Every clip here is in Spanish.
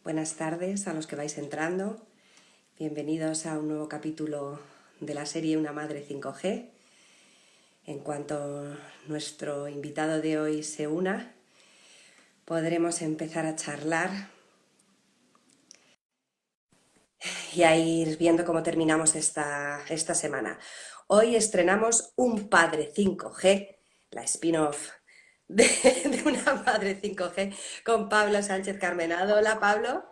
Buenas tardes a los que vais entrando. Bienvenidos a un nuevo capítulo de la serie Una Madre 5G. En cuanto nuestro invitado de hoy se una, podremos empezar a charlar y a ir viendo cómo terminamos esta semana. Hoy estrenamos Un Padre 5G, la spin-off de Una Madre 5G con Pablo Sánchez Carmenado. Hola, Pablo.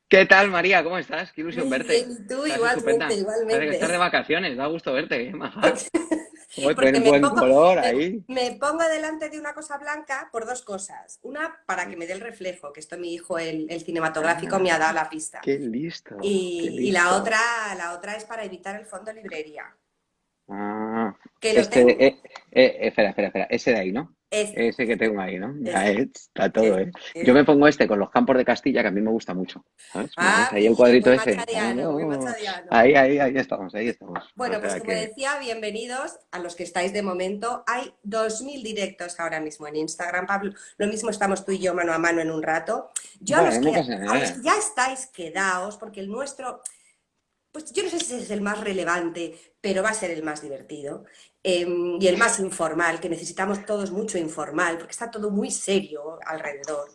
¿Qué tal, María? ¿Cómo estás? Qué ilusión Muy bien, verte. y tú Estás igualmente, estupenda. Parece que estás de igualmente. vacaciones. Da gusto verte, ¿eh, maja? Uy, Porque buen color ahí. me pongo delante de una cosa blanca por dos cosas. Una, para que me dé el reflejo, que esto mi hijo, el cinematográfico, me ha dado Ah, la pista. qué listo, qué Y listo. la otra es para evitar el fondo librería, Ah, que lo este, tengo. espera. Ese de ahí, ¿no? Ese, Ese que tengo ahí, ¿no? Ya ese, está todo, ese, ¿eh? Yo me ese. pongo este con los campos de Castilla, que a mí me gusta mucho, ¿sabes? ¿Me ves? Ah, Ahí muy el bien, cuadrito muy ese. machadiano, muy machadiano. Ahí estamos, ahí estamos. O Bueno, pues sea como que, decía, bienvenidos a los que estáis de momento. Hay 2000 directos ahora mismo en Instagram, Pablo. Lo mismo estamos tú y yo mano a mano en un rato. Yo bueno, no pasa a los que nada. ya estáis, quedaos, porque el nuestro, pues yo no sé si es el más relevante, pero va a ser el más divertido y el más informal, que necesitamos todos mucho informal, porque está todo muy serio alrededor.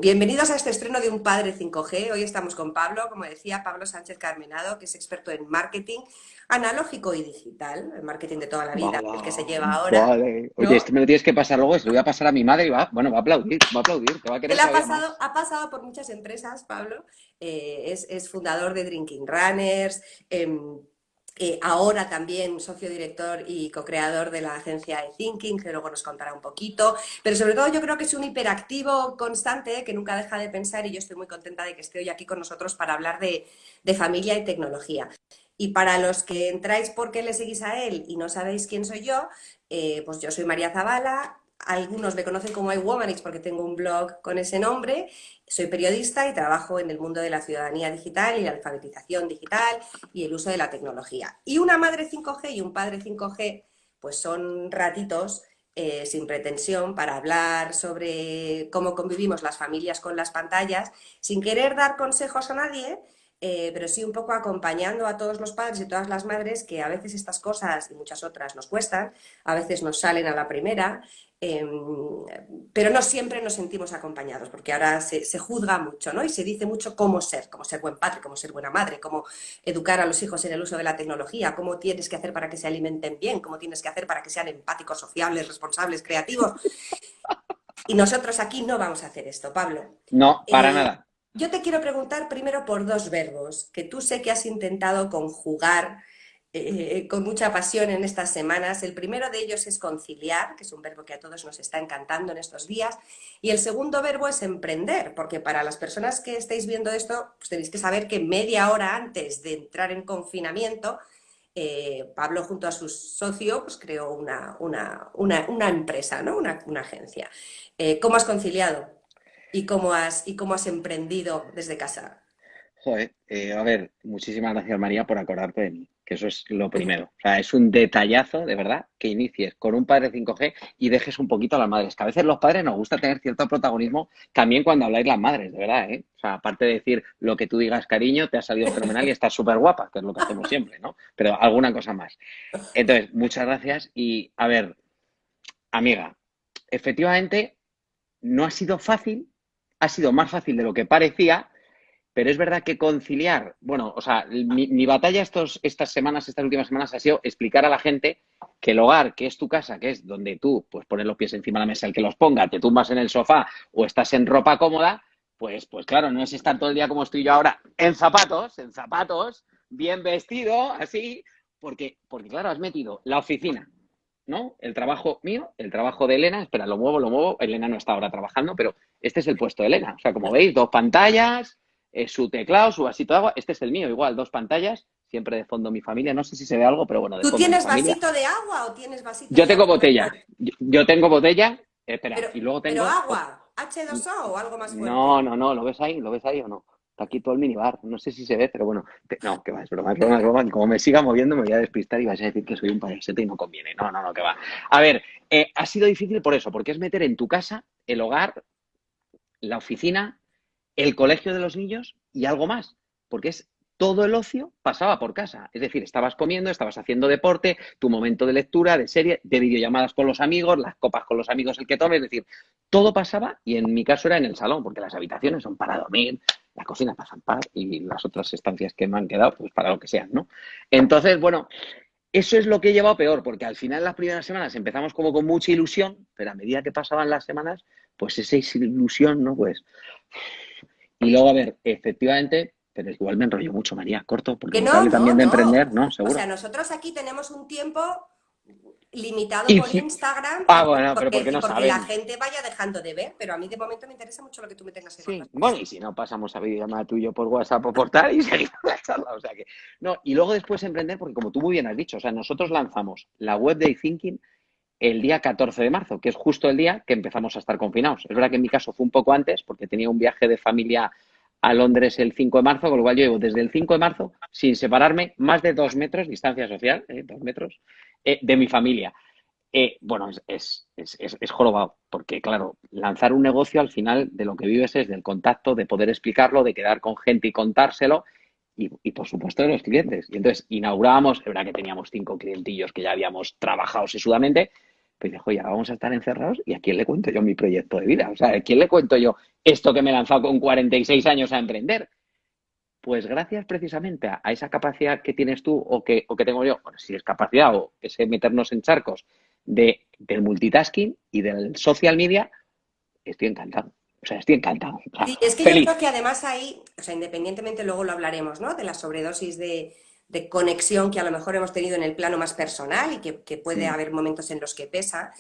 Bienvenidos a este estreno de Un Padre 5G. Hoy estamos con Pablo, como decía, Pablo Sánchez Carmenado, que es experto en marketing analógico y digital, el marketing de toda la vida, el que se lleva ahora, Vale. Oye, ¿no? esto me lo tienes que pasar luego, se lo voy a pasar a mi madre y va a aplaudir, te va a Él querer todavía más. ha pasado por muchas empresas, Pablo. Es fundador de Drinking Runners, ahora también socio director y co-creador de la agencia de Thinking, que luego nos contará un poquito. Pero sobre todo yo creo que es un hiperactivo constante que nunca deja de pensar y yo estoy muy contenta de que esté hoy aquí con nosotros para hablar de familia y tecnología. Y para los que entráis porque le seguís a él y no sabéis quién soy yo, pues yo soy María Zavala. Algunos me conocen como iWomanix porque tengo un blog con ese nombre. Soy periodista y trabajo en el mundo de la ciudadanía digital y la alfabetización digital y el uso de la tecnología. Y una madre 5G y un padre 5G, pues son ratitos sin pretensión para hablar sobre cómo convivimos las familias con las pantallas, sin querer dar consejos a nadie, pero sí un poco acompañando a todos los padres y todas las madres que a veces estas cosas y muchas otras nos cuestan, a veces nos salen a la primera, eh, pero no siempre nos sentimos acompañados, porque ahora se juzga mucho, ¿no? Y se dice mucho cómo ser buen padre, cómo ser buena madre, cómo educar a los hijos en el uso de la tecnología, cómo tienes que hacer para que se alimenten bien, cómo tienes que hacer para que sean empáticos, sociables, responsables, creativos. Y nosotros aquí no vamos a hacer esto, Pablo. No, para Eh, nada. yo te quiero preguntar primero por dos verbos que tú sé que has intentado conjugar con mucha pasión en estas semanas. El primero de ellos es conciliar, que es un verbo que a todos nos está encantando en estos días. Y el segundo verbo es emprender, porque para las personas que estáis viendo esto, pues tenéis que saber que media hora antes de entrar en confinamiento, Pablo junto a su socio pues, creó una empresa, ¿no? Una agencia. ¿Cómo has conciliado? Y cómo has emprendido desde casa? Joder, a ver, muchísimas gracias María por acordarte de mí, que eso es lo primero. O sea, es un detallazo, de verdad, que inicies con un padre 5G y dejes un poquito a las madres, que a veces los padres nos gusta tener cierto protagonismo también cuando habláis las madres, de verdad, ¿eh? O sea, aparte de decir lo que tú digas, cariño, te ha salido fenomenal y estás súper guapa, que es lo que hacemos siempre, ¿no? Pero alguna cosa más. Entonces, muchas gracias y, a ver, amiga, efectivamente, no ha sido fácil, ha sido más fácil de lo que parecía, pero es verdad que conciliar, bueno, o sea, mi batalla estas semanas, estas últimas semanas, ha sido explicar a la gente que el hogar, que es tu casa, que es donde tú pues pones los pies encima de la mesa, el que los ponga, te tumbas en el sofá o estás en ropa cómoda, pues claro, no es estar todo el día como estoy yo ahora, en zapatos, bien vestido, así, porque claro, has metido la oficina, ¿no? El trabajo mío, el trabajo de Elena, espera, lo muevo, Elena no está ahora trabajando, pero este es el puesto de Elena. O sea, como veis, dos pantallas, su teclado, su vasito de agua, este es el mío, igual, dos pantallas, siempre de fondo mi familia, no sé si se ve algo, pero bueno, de ¿Tú fondo mi tienes familia. vasito de agua o tienes vasito Yo de tengo azúcar? botella, yo tengo botella, espera, y luego Pero tengo... agua, H2O o algo más fuerte. No, ¿lo ves ahí o no? Está aquí todo el minibar, no sé si se ve, pero bueno, no, que va, es broma, como me siga moviendo me voy a despistar y vas a decir que soy un payasete y no conviene, no, que va. A ver, ha sido difícil por eso, porque es meter en tu casa el hogar, la oficina el colegio de los niños y algo más, porque es todo el ocio pasaba por casa. Es decir, estabas comiendo, estabas haciendo deporte, tu momento de lectura, de serie, de videollamadas con los amigos, las copas con los amigos, el que tome, es decir, todo pasaba y en mi caso era en el salón, porque las habitaciones son para dormir, la cocina para zampar y las otras estancias que me han quedado, pues para lo que sean, ¿no? Entonces, bueno, eso es lo que he llevado peor, porque al final las primeras semanas empezamos como con mucha ilusión, pero a medida que pasaban las semanas, pues esa ilusión, ¿no? Pues y luego, a ver, efectivamente, pero es que igual me enrollo mucho, María, corto, porque Que como te no, hable no, también de no. emprender, ¿no? O sea, Seguro. nosotros aquí tenemos un tiempo limitado Y por si... Instagram Ah, bueno, pero porque, porque y no porque la saben. gente vaya dejando de ver, pero a mí de momento me interesa mucho lo que tú me tengas que contar. Sí, bueno, y si no, pasamos a videollamada tú y yo por WhatsApp o por tal y seguimos la charla. O sea que, no, y luego después emprender, porque como tú muy bien has dicho, o sea, nosotros lanzamos la web de iThinking el día 14 de marzo, que es justo el día que empezamos a estar confinados. Es verdad que en mi caso fue un poco antes, porque tenía un viaje de familia a Londres el 5 de marzo, con lo cual yo llevo desde el 5 de marzo sin separarme más de 2 metros, distancia social, 2 metros, de mi familia. Bueno, es jorobado, porque claro, lanzar un negocio al final de lo que vives es del contacto, de poder explicarlo, de quedar con gente y contárselo, y por supuesto de los clientes. Y entonces inaugurábamos, es verdad que teníamos 5 clientillos que ya habíamos trabajado sesudamente, pues dijo, ya vamos a estar encerrados, ¿y a quién le cuento yo mi proyecto de vida? O sea, ¿a quién le cuento yo esto que me he lanzado con 46 años a emprender? Pues gracias precisamente a esa capacidad que tienes tú o que tengo yo, bueno, si es capacidad o ese meternos en charcos del multitasking y del social media, estoy encantado. O sea, estoy encantado. O sea, Sí, es que yo creo feliz. que además ahí, o sea, independientemente luego lo hablaremos, ¿no? De la sobredosis de conexión que a lo mejor hemos tenido en el plano más personal y que puede Mm, haber momentos en los que pesa.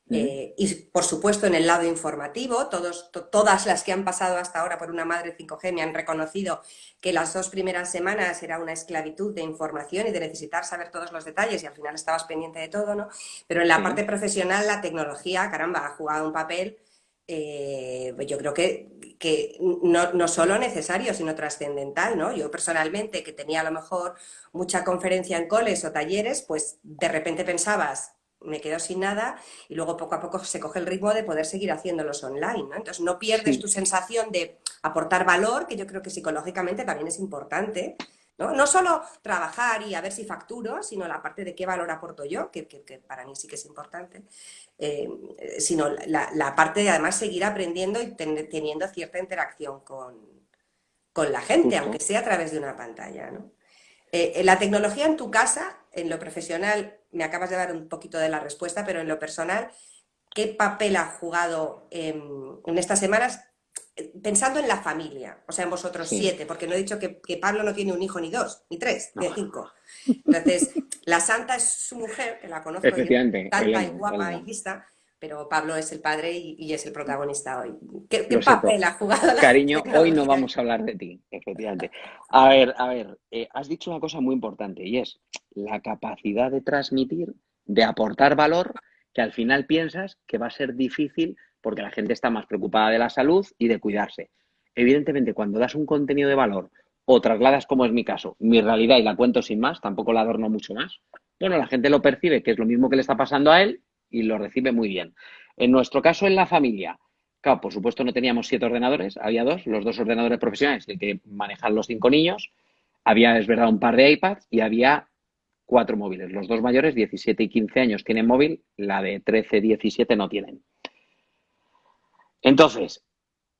mm, Y por supuesto en el lado informativo, todas las que han pasado hasta ahora por una madre 5G me han reconocido que las 2 primeras semanas era una esclavitud de información y de necesitar saber todos los detalles y al final estabas pendiente de todo, ¿no? Pero en la parte sí, profesional la tecnología, caramba, ha jugado un papel, yo creo que no solo necesario, sino trascendental, ¿no? Yo personalmente, que tenía a lo mejor mucha conferencia en coles o talleres, pues de repente pensabas, me quedo sin nada y luego poco a poco se coge el ritmo de poder seguir haciéndolos online, ¿no? Entonces no pierdes tu sí, sensación de aportar valor, que yo creo que psicológicamente también es importante, ¿no? No solo trabajar y a ver si facturo, sino la parte de qué valor aporto yo, que para mí sí que es importante, eh, sino la parte de además seguir aprendiendo y teniendo cierta interacción con la gente, aunque justo. sea a través de una pantalla, ¿no? La tecnología en tu casa, en lo profesional, me acabas de dar un poquito de la respuesta, pero en lo personal, ¿qué papel ha jugado en estas semanas? Pensando en la familia, o sea, en vosotros Sí, 7, porque no he dicho que Pablo no tiene un hijo ni dos, ni tres, no, ni cinco. Entonces, la santa es su mujer, que la conozco yo, efectivamente, santa y Elena, guapa y Elena, lista, pero Pablo es el padre y es el protagonista hoy. ¿Qué lo siento. papel ha jugado la Cariño, hoy no tecnología? vamos a hablar de ti, efectivamente. A ver, has dicho una cosa muy importante y es la capacidad de transmitir, de aportar valor, que al final piensas que va a ser difícil porque la gente está más preocupada de la salud y de cuidarse. Evidentemente, cuando das un contenido de valor o trasladas, como es mi caso, mi realidad y la cuento sin más, tampoco la adorno mucho más, bueno, la gente lo percibe que es lo mismo que le está pasando a él y lo recibe muy bien. En nuestro caso, en la familia, claro, por supuesto no teníamos 7 ordenadores, había dos, los 2 ordenadores profesionales y el que manejan los 5 niños. Había, es verdad, un par de iPads y había 4 móviles. Los dos mayores, 17 y 15 años, tienen móvil, la de 13, 17 no tienen. Entonces,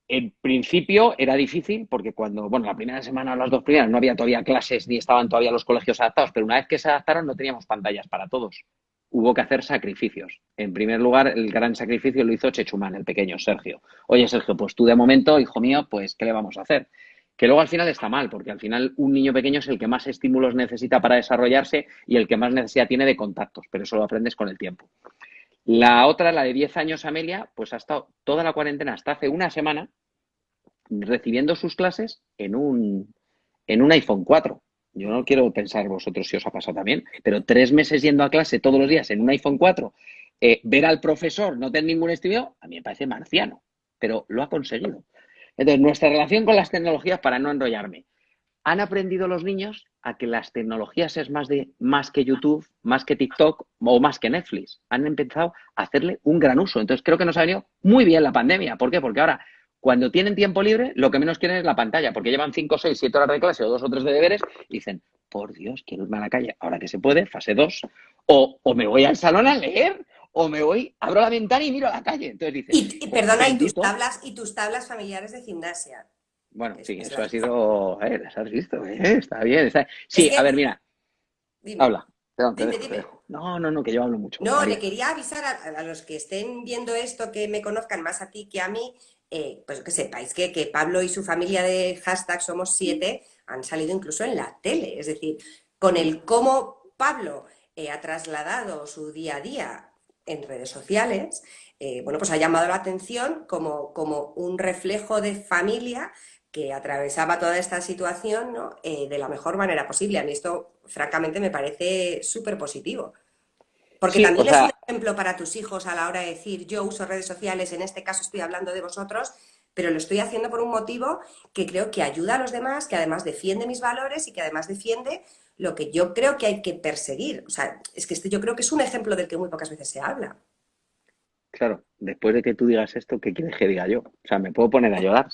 en principio era difícil porque cuando, bueno, la primera semana o las 2 primeras no había todavía clases ni estaban todavía los colegios adaptados, pero una vez que se adaptaron no teníamos pantallas para todos. Hubo que hacer sacrificios. En primer lugar, el gran sacrificio lo hizo Chechumán, el pequeño, Sergio. Oye, Sergio, pues tú de momento, hijo mío, pues ¿qué le vamos a hacer? Que luego al final está mal, porque al final un niño pequeño es el que más estímulos necesita para desarrollarse y el que más necesidad tiene de contactos, pero eso lo aprendes con el tiempo. La otra, la de 10 años, Amelia, pues ha estado toda la cuarentena hasta hace una semana recibiendo sus clases en un iPhone 4. Yo no quiero pensar vosotros si os ha pasado también, pero 3 meses yendo a clase todos los días en un iPhone 4, ver al profesor no tener ningún estímulo, a mí me parece marciano, pero lo ha conseguido. Entonces, nuestra relación con las tecnologías, para no enrollarme, han aprendido los niños a que las tecnologías es más que YouTube, más que TikTok o más que Netflix. Han empezado a hacerle un gran uso. Entonces creo que nos ha venido muy bien la pandemia. ¿Por qué? Porque ahora, Cuando tienen tiempo libre, lo que menos quieren es la pantalla, porque llevan 5, 6, 7 horas de clase o 2 o 3 de deberes y dicen, por Dios, quiero irme a la calle, ahora que se puede, fase 2, o me voy al salón a leer, o me voy, abro la ventana y miro a la calle. Entonces dices, pues Perdona, bendito. y tus tablas familiares de gimnasia. Bueno, sí, Es eso ha la... sido, las has visto, está bien. Es Sí, a ver, que, mira, dime, habla, perdón, te dime, dejo, te dime. dejo. No, no, no, que yo hablo mucho, No, le María. quería avisar a los que estén viendo esto, que me conozcan más a ti que a mí, pues que sepáis que Pablo y su familia de hashtag Somos Siete han salido incluso en la tele. Es decir, con el cómo Pablo ha trasladado su día a día en redes sociales, bueno, pues ha llamado la atención como un reflejo de familia que atravesaba toda esta situación, ¿no? De la mejor manera posible. A mí esto, francamente, me parece súper positivo. Porque Sí, o también es un sea, ejemplo para tus hijos a la hora de decir, yo uso redes sociales, en este caso estoy hablando de vosotros, pero lo estoy haciendo por un motivo que creo que ayuda a los demás, que además defiende mis valores y que además defiende lo que yo creo que hay que perseguir. O sea, es que yo creo que es un ejemplo del que muy pocas veces se habla. claro, después de que tú digas esto, ¿qué quieres que diga yo? O sea, me puedo poner a llorar.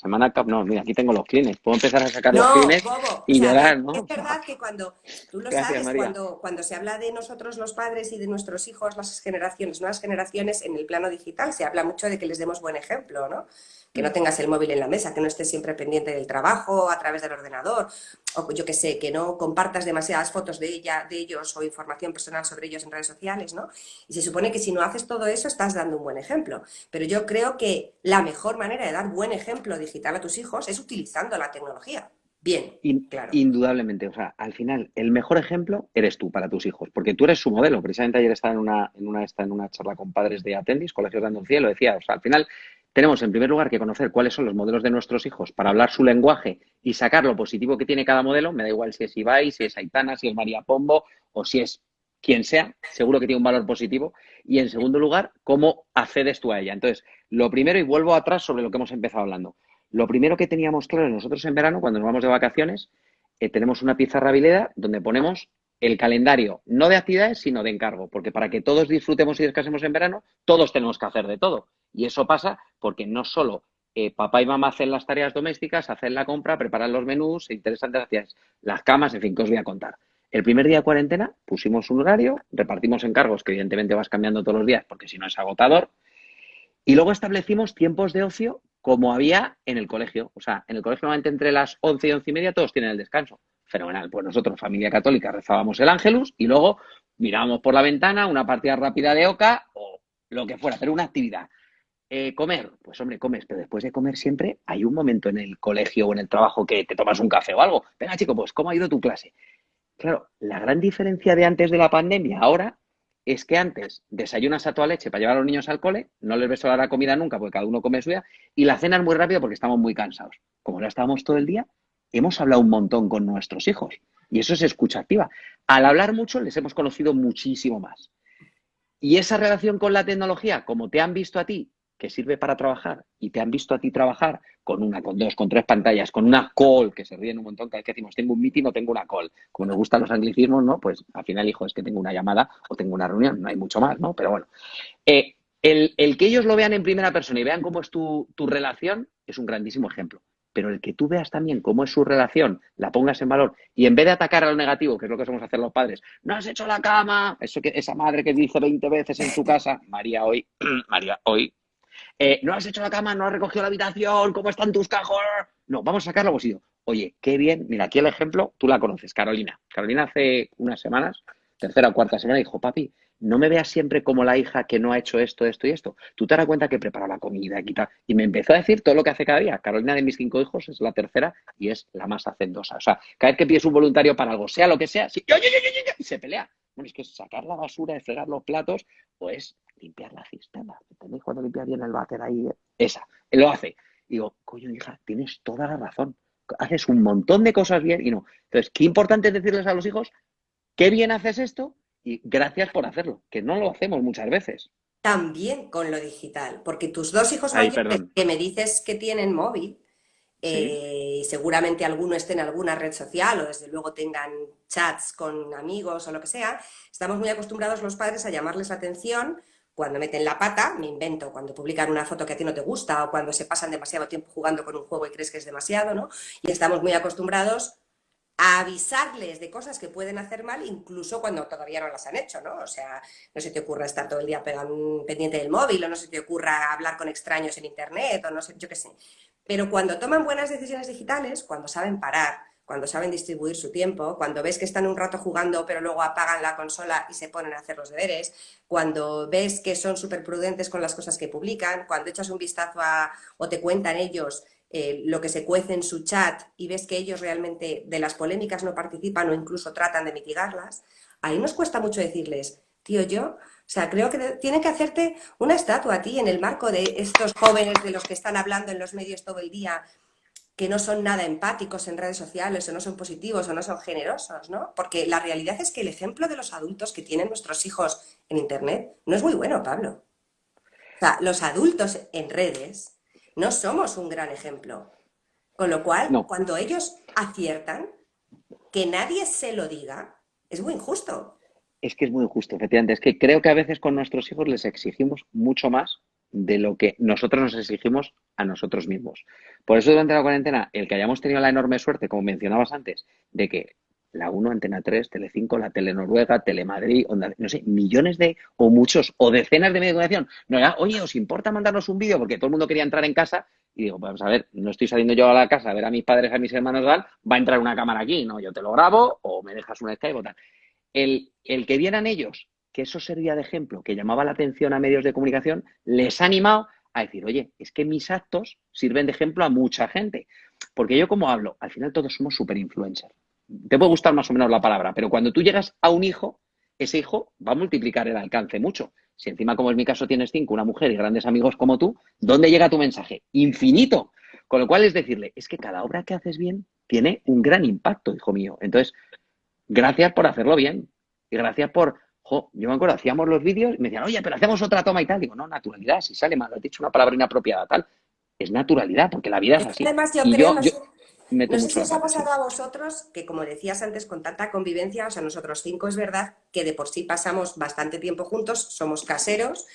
No, mira, aquí tengo los clines. Puedo empezar a sacar los No, clines Bobo, o y sea, llorar, ¿no? es O sea, verdad que cuando, tú lo gracias, sabes, María. cuando se habla de nosotros los padres y de nuestros hijos, las generaciones, nuevas generaciones, en el plano digital, se habla mucho de que les demos buen ejemplo, ¿no? Que no Mm. tengas el móvil en la mesa, que no estés siempre pendiente del trabajo a través del ordenador, o yo qué sé, que no compartas demasiadas fotos de ellos o información personal sobre ellos en redes sociales, ¿no? Y se supone que si no haces todo eso estás dando un buen ejemplo. Pero yo creo que la mejor manera de dar buen ejemplo digital a tus hijos es utilizando la tecnología. Bien, claro. Indudablemente, o sea, al final, el mejor ejemplo eres tú para tus hijos, porque tú eres su modelo. Precisamente ayer estaba en una charla con padres de Atendis, colegios de Andalucía, y lo decía, o sea, al final tenemos en primer lugar que conocer cuáles son los modelos de nuestros hijos para hablar su lenguaje y sacar lo positivo que tiene cada modelo. Me da igual si es Ibai, si es Aitana, si es María Pombo o si es quien sea, seguro que tiene un valor positivo. Y en segundo lugar, cómo accedes tú a ella. Entonces, lo primero, y vuelvo atrás sobre lo que hemos empezado hablando. Lo primero que teníamos claro nosotros en verano, cuando nos vamos de vacaciones, tenemos una pizarra vileda donde ponemos el calendario, no de actividades, sino de encargo, porque para que todos disfrutemos y descansemos en verano, todos tenemos que hacer de todo. Y eso pasa porque no solo papá y mamá hacen las tareas domésticas, hacen la compra, preparan los menús, interesantes actividades, las camas, en fin, que os voy a contar. El primer día de cuarentena pusimos un horario, repartimos encargos, que evidentemente vas cambiando todos los días, porque si no es agotador, y luego establecimos tiempos de ocio como había en el colegio. O sea, en el colegio normalmente entre las 11 y 11 y media todos tienen el descanso. Fenomenal. Pues nosotros, familia católica, rezábamos el Ángelus y luego mirábamos por la ventana una partida rápida de oca o lo que fuera, pero una actividad. Comer, pues hombre, comes, pero después de comer siempre hay un momento en el colegio o en el trabajo que te tomas un café o algo. Venga, chico, pues ¿cómo ha ido tu clase? Claro, la gran diferencia de antes de la pandemia ahora es que antes desayunas a toda leche para llevar a los niños al cole, no les ves a la comida nunca porque cada uno come suya, y la cena es muy rápido porque estamos muy cansados. Como ya estábamos todo el día, hemos hablado un montón con nuestros hijos y eso es escucha activa. Al hablar mucho les hemos conocido muchísimo más. Y esa relación con la tecnología, como te han visto a ti, que sirve para trabajar, y te han visto a ti trabajar con una, con dos, con tres pantallas, con una call, que se ríen un montón cada vez que decimos tengo un meeting o tengo una call. Como nos gustan los anglicismos, ¿no? Pues al final, hijo, es que tengo una llamada o tengo una reunión, no hay mucho más, ¿no? Pero bueno. El que ellos lo vean en primera persona y vean cómo es tu relación es un grandísimo ejemplo. Pero el que tú veas también cómo es su relación, la pongas en valor y en vez de atacar a lo negativo, que es lo que somos hacer los padres, no has hecho la cama, eso que esa madre que dice 20 veces en su casa, María hoy, María hoy, no has hecho la cama, no has recogido la habitación, ¿cómo están tus cajones? No, vamos a sacarlo bolsillo. Oye, qué bien, mira, aquí el ejemplo, tú la conoces, Carolina. Carolina hace unas semanas, tercera o cuarta semana, dijo, papi, no me veas siempre como la hija que no ha hecho esto, esto y esto. Tú te das cuenta que prepara la comida, quita. Y me empezó a decir todo lo que hace cada día. Carolina, de mis 5 hijos, es la tercera y es la más hacendosa. O sea, cada vez que pides un voluntario para algo, sea lo que sea, sí, y se pelea. Bueno, es que sacar la basura, de fregar los platos, o es limpiar la cisterna. ¿Entendéis cuando limpia bien el váter ahí? Esa, lo hace. Y digo, coño, hija, tienes toda la razón. Haces un montón de cosas bien y no. Entonces, qué importante es decirles a los hijos, qué bien haces esto y gracias por hacerlo, que no lo hacemos muchas veces. También con lo digital, porque tus dos hijos Ay, mayores perdón. que me dices que tienen móvil, Sí, y seguramente alguno esté en alguna red social o desde luego tengan chats con amigos o lo que sea, estamos muy acostumbrados los padres a llamarles la atención cuando meten la pata, me invento, cuando publican una foto que a ti no te gusta o cuando se pasan demasiado tiempo jugando con un juego y crees que es demasiado, ¿no? Y estamos muy acostumbrados a avisarles de cosas que pueden hacer mal, incluso cuando todavía no las han hecho, ¿no? O sea, no se te ocurra estar todo el día pendiente del móvil, o no se te ocurra hablar con extraños en internet, o no sé, yo qué sé. Pero cuando toman buenas decisiones digitales, cuando saben parar, cuando saben distribuir su tiempo, cuando ves que están un rato jugando pero luego apagan la consola y se ponen a hacer los deberes, cuando ves que son súper prudentes con las cosas que publican, cuando echas un vistazo o te cuentan ellos lo que se cuece en su chat y ves que ellos realmente de las polémicas no participan o incluso tratan de mitigarlas, ahí nos cuesta mucho decirles, tío, yo, o sea, creo que tienen que hacerte una estatua a ti en el marco de estos jóvenes de los que están hablando en los medios todo el día, que no son nada empáticos en redes sociales, o no son positivos, o no son generosos, ¿no? Porque la realidad es que el ejemplo de los adultos que tienen nuestros hijos en Internet no es muy bueno, Pablo. O sea, los adultos en redes no somos un gran ejemplo. Con lo cual, No, cuando ellos aciertan, que nadie se lo diga, es muy injusto. es que es muy injusto, efectivamente. Es que creo que a veces con nuestros hijos les exigimos mucho más de lo que nosotros nos exigimos a nosotros mismos. Por eso durante la cuarentena, el que hayamos tenido la enorme suerte, como mencionabas antes, de que la Uno, Antena 3, Telecinco, la Tele Noruega, Telemadrid, Onda, no sé, millones de, o muchos, o decenas de medios de comunicación, no era, oye, ¿os importa mandarnos un vídeo? Porque todo el mundo quería entrar en casa y digo, vamos a ver, no estoy saliendo yo a la casa a ver a mis padres, a mis hermanos, tal, va a entrar una cámara aquí, no, yo te lo grabo o me dejas un Skype o tal. El que vieran ellos que eso servía de ejemplo, que llamaba la atención a medios de comunicación, les ha animado a decir, oye, es que mis actos sirven de ejemplo a mucha gente. Porque yo como hablo, al final todos somos super influencers. Te puede gustar más o menos la palabra, pero cuando tú llegas a un hijo, ese hijo va a multiplicar el alcance mucho. Si encima, como es mi caso, tienes 5, una mujer y grandes amigos como tú, ¿dónde llega tu mensaje? Infinito. Con lo cual es decirle, es que cada obra que haces bien tiene un gran impacto, hijo mío. Entonces, gracias por hacerlo bien. Y gracias por, yo me acuerdo, hacíamos los vídeos y me decían, oye, pero hacemos otra toma y tal. Digo, no, naturalidad, si sale mal, has dicho una palabra inapropiada, tal. Es naturalidad, porque la vida es así. Además, yo Y creo, yo meto no sé mucho si la os ha pata, sí. pasado a vosotros, que como decías antes, con tanta convivencia, o sea, nosotros 5 es verdad que de por sí pasamos bastante tiempo juntos, somos caseros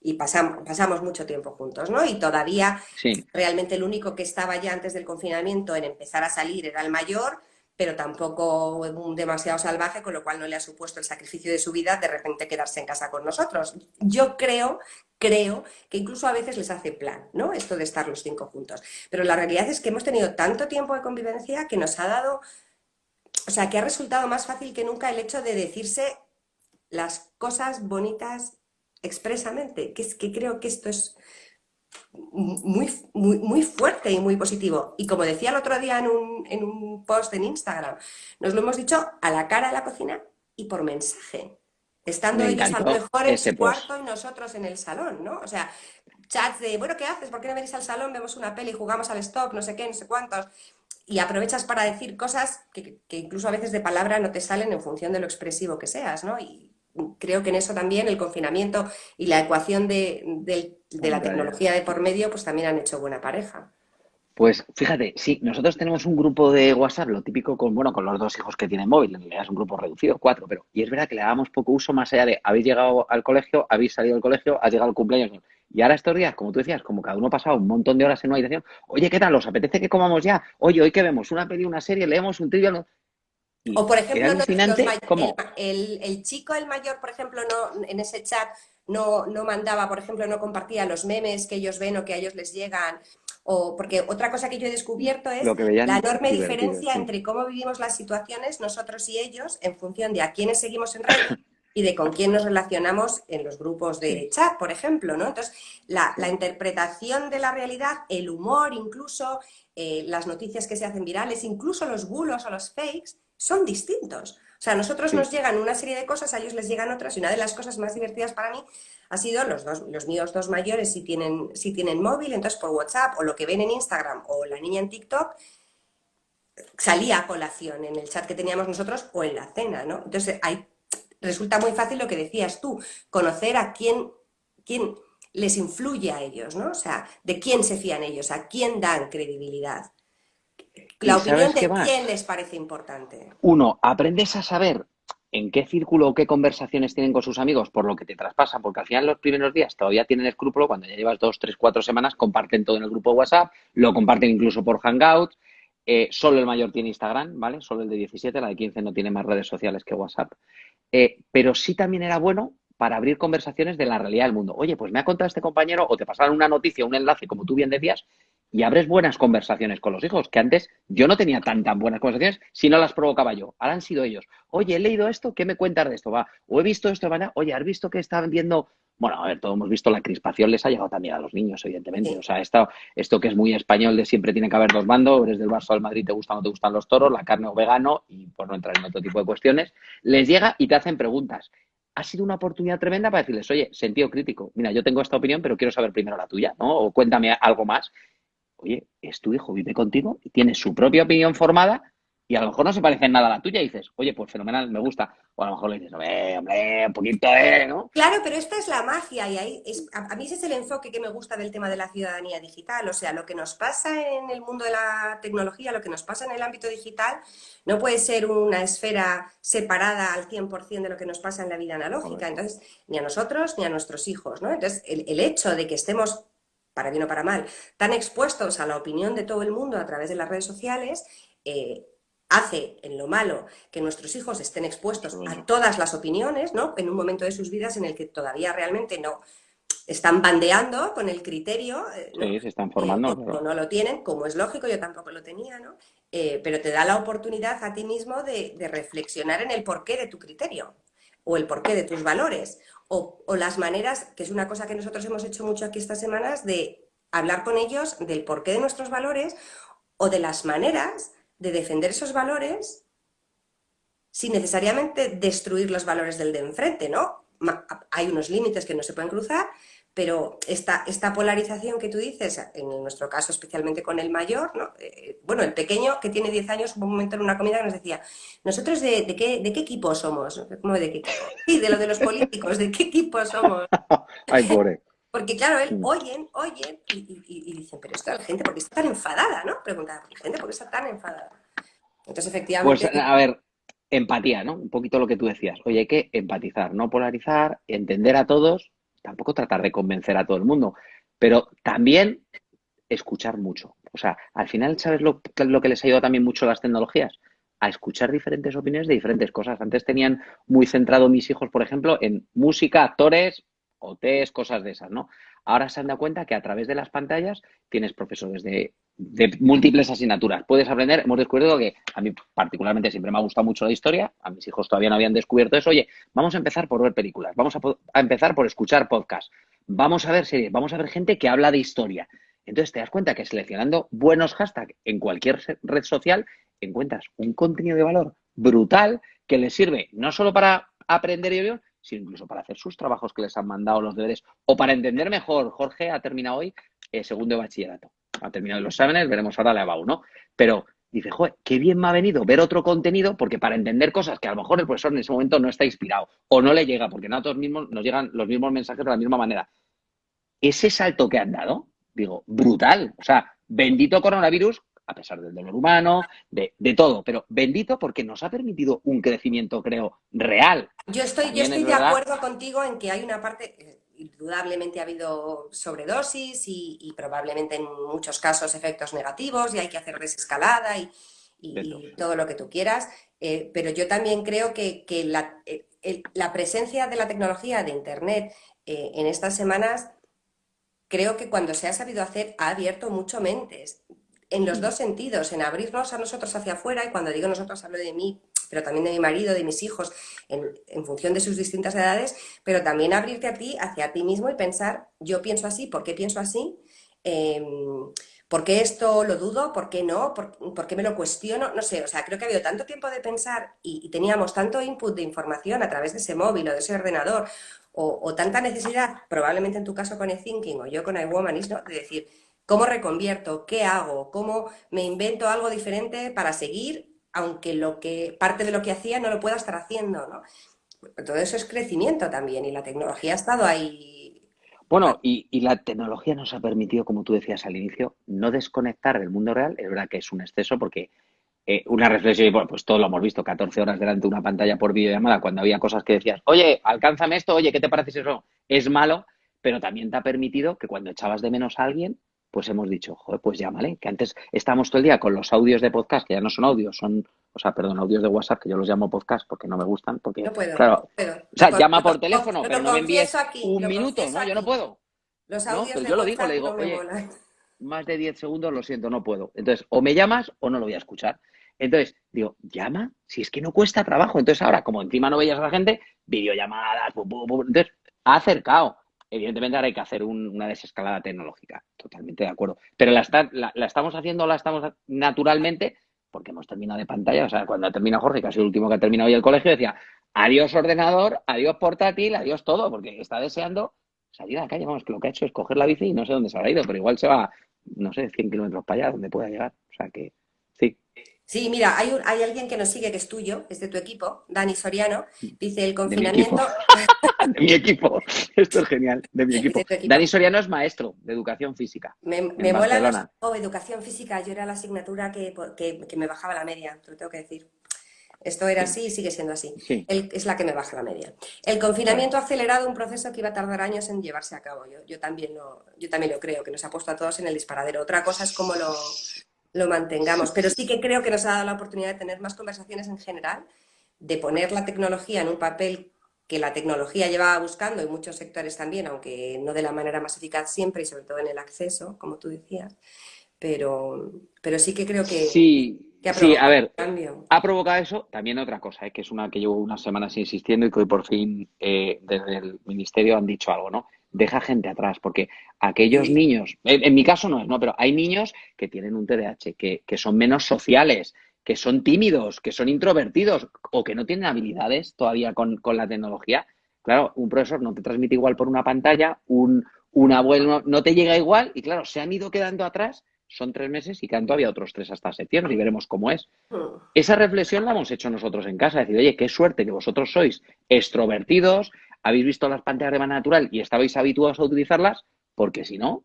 y pasamos mucho tiempo juntos, ¿no? Y todavía Sí, realmente el único que estaba ya antes del confinamiento en empezar a salir era el mayor, pero tampoco un demasiado salvaje, con lo cual no le ha supuesto el sacrificio de su vida de repente quedarse en casa con nosotros. Yo creo que incluso a veces les hace plan, ¿no? Esto de estar los 5 juntos. Pero la realidad es que hemos tenido tanto tiempo de convivencia que nos ha dado, o sea, que ha resultado más fácil que nunca el hecho de decirse las cosas bonitas expresamente, que es que creo que esto es muy fuerte y muy positivo. Y como decía el otro día en un post en Instagram, nos lo hemos dicho a la cara de la cocina y por mensaje, estando me ellos a lo encantó mejor en ese su post. cuarto y nosotros en el salón, ¿no? O sea, chats de, bueno, ¿qué haces? ¿Por qué no venís al salón? Vemos una peli, jugamos al stop, no sé qué, no sé cuántos. Y aprovechas para decir cosas que incluso a veces de palabra no te salen en función de lo expresivo que seas, ¿no? Y creo que en eso también el confinamiento y la ecuación de la Contraria. tecnología de por medio, pues también han hecho buena pareja. Pues fíjate, sí, nosotros tenemos un grupo de WhatsApp, lo típico con, bueno, con los 2 hijos que tienen móvil, en realidad es un grupo reducido, 4, pero, y es verdad que le damos poco uso más allá de, habéis llegado al colegio, habéis salido del colegio, has llegado al cumpleaños. Y ahora estos días, como tú decías, como cada uno ha pasado un montón de horas en una habitación, oye, ¿qué tal? ¿Os apetece que comamos ya? Oye, ¿hoy qué vemos? ¿Una peli, una serie? ¿Leemos un trivial? O, Y por era ejemplo, alucinante cómo, el chico, el mayor, por ejemplo, no, en ese chat no mandaba, por ejemplo, no compartía los memes que ellos ven o que a ellos les llegan. O, porque otra cosa que yo he descubierto es lo que la veían enorme divertido, diferencia sí. entre cómo vivimos las situaciones nosotros y ellos en función de a quiénes seguimos en redes y de con quién nos relacionamos en los grupos Sí, de chat, por ejemplo, ¿no? Entonces, la sí. interpretación de la realidad, el humor incluso, las noticias que se hacen virales, incluso los bulos o los fakes, son distintos. O sea, a nosotros nos Sí, llegan una serie de cosas, a ellos les llegan otras, y una de las cosas más divertidas para mí ha sido los míos dos mayores si tienen móvil, entonces por WhatsApp o lo que ven en Instagram o la niña en TikTok, salía a colación en el chat que teníamos nosotros o en la cena, ¿no? Entonces ahí resulta muy fácil lo que decías tú, conocer a quién les influye a ellos, ¿no? O sea, de quién se fían ellos, a quién dan credibilidad, la y opinión ¿sabes qué de quién más? les parece importante. Uno, aprendes a saber. en qué círculo o qué conversaciones tienen con sus amigos, por lo que te traspasan, porque al final los primeros días todavía tienen escrúpulo, cuando ya llevas 2, 3, 4 semanas, comparten todo en el grupo de WhatsApp, lo comparten incluso por Hangouts. Solo el mayor tiene Instagram, ¿vale? Solo el de 17, la de 15 no tiene más redes sociales que WhatsApp. Pero sí también era bueno para abrir conversaciones de la realidad del mundo. Oye, pues me ha contado este compañero, o te pasaron una noticia, un enlace, como tú bien decías, y abres buenas conversaciones con los hijos, que antes yo no tenía tan buenas conversaciones si no las provocaba yo. Ahora han sido ellos. Oye, he leído esto, ¿qué me cuentas de esto? Va. O he visto esto, ¿vale? Oye, ¿has visto que están viendo? Bueno, a ver, todos hemos visto la crispación, les ha llegado también a los niños, evidentemente. O Sí. sea, esto que es muy español de siempre tiene que haber dos bandos, eres del Barça o del Madrid, te gustan o no te gustan los toros, la carne o vegano, y por no entrar en otro tipo de cuestiones, les llega y te hacen preguntas. Ha sido una oportunidad tremenda para decirles, oye, sentido crítico, mira, yo tengo esta opinión, pero quiero saber primero la tuya, ¿no? O cuéntame algo más. Oye, es tu hijo, vive contigo y tiene su propia opinión formada y a lo mejor no se parece en nada a la tuya y dices, oye, pues fenomenal, me gusta. O a lo mejor le dices, hombre, un poquito, ¿no? Claro, pero esta es la magia y ahí a mí ese es el enfoque que me gusta del tema de la ciudadanía digital. O sea, lo que nos pasa en el mundo de la tecnología, lo que nos pasa en el ámbito digital, no puede ser una esfera separada al 100% de lo que nos pasa en la vida analógica. Correcto. Entonces, ni a nosotros ni a nuestros hijos, ¿no? Entonces, el hecho de que estemos, para bien o para mal, tan expuestos a la opinión de todo el mundo a través de las redes sociales, hace en lo malo que nuestros hijos estén expuestos a Correcto. todas las opiniones, ¿no? En un momento de sus vidas en el que todavía realmente no están bandeando con el criterio, ¿no? Sí, se están formando, O claro. no lo tienen, como es lógico, yo tampoco lo tenía, ¿no? Pero te da la oportunidad a ti mismo de reflexionar en el porqué de tu criterio o el porqué de tus valores o las maneras, que es una cosa que nosotros hemos hecho mucho aquí estas semanas, de hablar con ellos del porqué de nuestros valores o de las maneras de defender esos valores sin necesariamente destruir los valores del de enfrente, ¿no? Hay unos límites que no se pueden cruzar, pero esta polarización que tú dices, en nuestro caso especialmente con el mayor, ¿no? Bueno, el pequeño que tiene 10 años, hubo un momento en una comida que nos decía, ¿nosotros de qué equipo somos? ¿Cómo de qué equipo? Sí, de lo de los políticos, ¿de qué equipo somos? Ay, pobre. Porque claro, él Mm. oyen y dicen, pero esto la gente, ¿por qué está tan enfadada? ¿No? Preguntaba, la gente, ¿por qué está tan enfadada? Entonces, Pues efectivamente, a ver, empatía, ¿no? Un poquito lo que tú decías. Oye, hay que empatizar, no polarizar, entender a todos, tampoco tratar de convencer a todo el mundo, pero también escuchar mucho. O sea, al final, ¿sabes lo que les ha ayudado también mucho las tecnologías? A escuchar diferentes opiniones de diferentes cosas. Antes tenían muy centrado mis hijos, por ejemplo, en música, actores, OTs, cosas de esas, ¿no? Ahora se han dado cuenta que a través de las pantallas tienes profesores de múltiples asignaturas. Puedes aprender, hemos descubierto que a mí particularmente siempre me ha gustado mucho la historia, a mis hijos todavía no habían descubierto eso. Oye, vamos a empezar por ver películas, vamos a empezar por escuchar podcasts, vamos a ver series, vamos a ver gente que habla de historia. Entonces te das cuenta que seleccionando buenos hashtags en cualquier red social encuentras un contenido de valor brutal que les sirve no solo para aprender y ver, sino incluso para hacer sus trabajos que les han mandado, los deberes, o para entender mejor. Jorge ha terminado hoy segundo de bachillerato. Ha terminado los exámenes, veremos ahora la EBAU, ¿no? Pero dice, joder, qué bien me ha venido ver otro contenido, porque para entender cosas que a lo mejor el profesor en ese momento no está inspirado o no le llega, porque no a todos mismos nos llegan los mismos mensajes de la misma manera. Ese salto que han dado, digo, brutal. O sea, bendito coronavirus, a pesar del dolor humano, de todo, pero bendito porque nos ha permitido un crecimiento, creo, real. yo También es estoy de verdad, acuerdo contigo en que hay una parte, indudablemente ha habido sobredosis y probablemente en muchos casos efectos negativos y hay que hacer desescalada de todo. y todo lo que tú quieras, pero yo también creo que la presencia de la tecnología de Internet en estas semanas, creo que cuando se ha sabido hacer ha abierto mucho mentes, en los dos sentidos, en abrirnos a nosotros hacia afuera, y cuando digo nosotros hablo de mí, pero también de mi marido, de mis hijos, en función de sus distintas edades, pero también abrirte a ti, hacia ti mismo y pensar, yo pienso así, ¿por qué pienso así? Eh, ¿Por qué esto lo dudo? ¿Por qué no? ¿Por qué me lo cuestiono? No sé, o sea, creo que ha habido tanto tiempo de pensar y teníamos tanto input de información a través de ese móvil o de ese ordenador o tanta necesidad, probablemente en tu caso con eThinking o yo con iWomanis, ¿no? De decir, ¿cómo reconvierto? ¿Qué hago? ¿Cómo me invento algo diferente para seguir, aunque parte de lo que hacía no lo pueda estar haciendo, ¿no? Todo eso es crecimiento también y la tecnología ha estado ahí. Bueno, y la tecnología nos ha permitido, como tú decías al inicio, no desconectar del mundo real. Es verdad que es un exceso porque una reflexión, y bueno, pues todos lo hemos visto, 14 horas delante de una pantalla por videollamada, cuando había cosas que decías, oye, alcánzame esto, oye, ¿qué te parece si eso? Es malo, pero también te ha permitido que cuando echabas de menos a alguien, pues hemos dicho, joder, pues llámale, que antes estábamos todo el día con los audios de podcast, que ya no son audios, son, o sea, perdón, audios de WhatsApp, que yo los llamo podcast porque no me gustan, porque, No puedo, no claro, puedo. o sea, llama por teléfono, pero Lo no me confieso envíes aquí, un lo minuto, confieso ¿no? Yo no aquí. puedo, Los ¿no? audios Pero de yo lo digo, le WhatsApp digo, no me oye, molan. más de 10 segundos, lo siento, no puedo. Entonces, o me llamas o no lo voy a escuchar. Entonces, digo, llama, si es que no cuesta trabajo. Entonces, ahora, como encima no veías a la gente, videollamadas, entonces, ha acercado. Evidentemente, ahora hay que hacer una desescalada tecnológica, totalmente de acuerdo. Pero la estamos haciendo, la estamos naturalmente, porque hemos terminado de pantalla. O sea, cuando ha terminado Jorge, que ha sido el último que ha terminado hoy el colegio, decía, adiós ordenador, adiós portátil, adiós todo, porque está deseando salir a la calle. Vamos, que lo que ha hecho es coger la bici y no sé dónde se habrá ido, pero igual se va, no sé, 100 kilómetros para allá, donde pueda llegar. O sea que, sí, Sí, mira, hay alguien que nos sigue que es tuyo, es de tu equipo, Dani Soriano. Dice el de mi equipo, confinamiento. de mi equipo. Esto es genial, de mi Es de equipo. tu equipo. Dani Soriano es maestro de educación física en Me molan los. Barcelona. Oh, educación física, yo era la asignatura que me bajaba la media, te lo tengo que decir. Esto era Sí, así y sigue siendo así. sí, Es la que me baja la media. El claro. confinamiento ha acelerado un proceso que iba a tardar años en llevarse a cabo. Yo también lo creo, que nos ha puesto a todos en el disparadero. Otra cosa es cómo lo mantengamos, pero sí que creo que nos ha dado la oportunidad de tener más conversaciones en general, de poner la tecnología en un papel que la tecnología llevaba buscando y muchos sectores también, aunque no de la manera más eficaz siempre y sobre todo en el acceso, como tú decías, pero sí que creo Sí, que ha sí, a provocado ver, un cambio. ha provocado eso. También otra cosa, que es una que llevo unas semanas insistiendo y que hoy por fin desde el ministerio han dicho algo, ¿no? Deja gente atrás, porque aquellos Sí. niños, en mi caso no es, ¿no? Pero hay niños que tienen un TDAH, que son menos sociales, que son tímidos, que son introvertidos o que no tienen habilidades todavía con la tecnología. Claro, un profesor no te transmite igual por una pantalla, un abuelo no te llega igual y claro, se han ido quedando atrás. Son 3 meses y quedan todavía otros 3 hasta septiembre y veremos cómo es. Mm. Esa reflexión la hemos hecho nosotros en casa, decir, oye, qué suerte que vosotros sois extrovertidos, habéis visto las pantallas de manera natural y estabais habituados a utilizarlas, porque si no,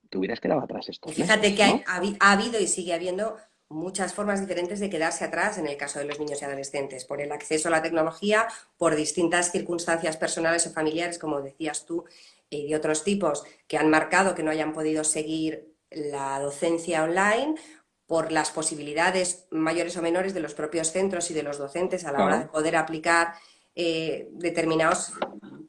te hubieras quedado atrás Y estos fíjate meses, que ¿no? ha habido y sigue habiendo muchas formas diferentes de quedarse atrás en el caso de los niños y adolescentes, por el acceso a la tecnología, por distintas circunstancias personales o familiares, como decías tú, y de otros tipos que han marcado que no hayan podido seguir la docencia online, por las posibilidades mayores o menores de los propios centros y de los docentes a la hora de Claro. poder aplicar determinados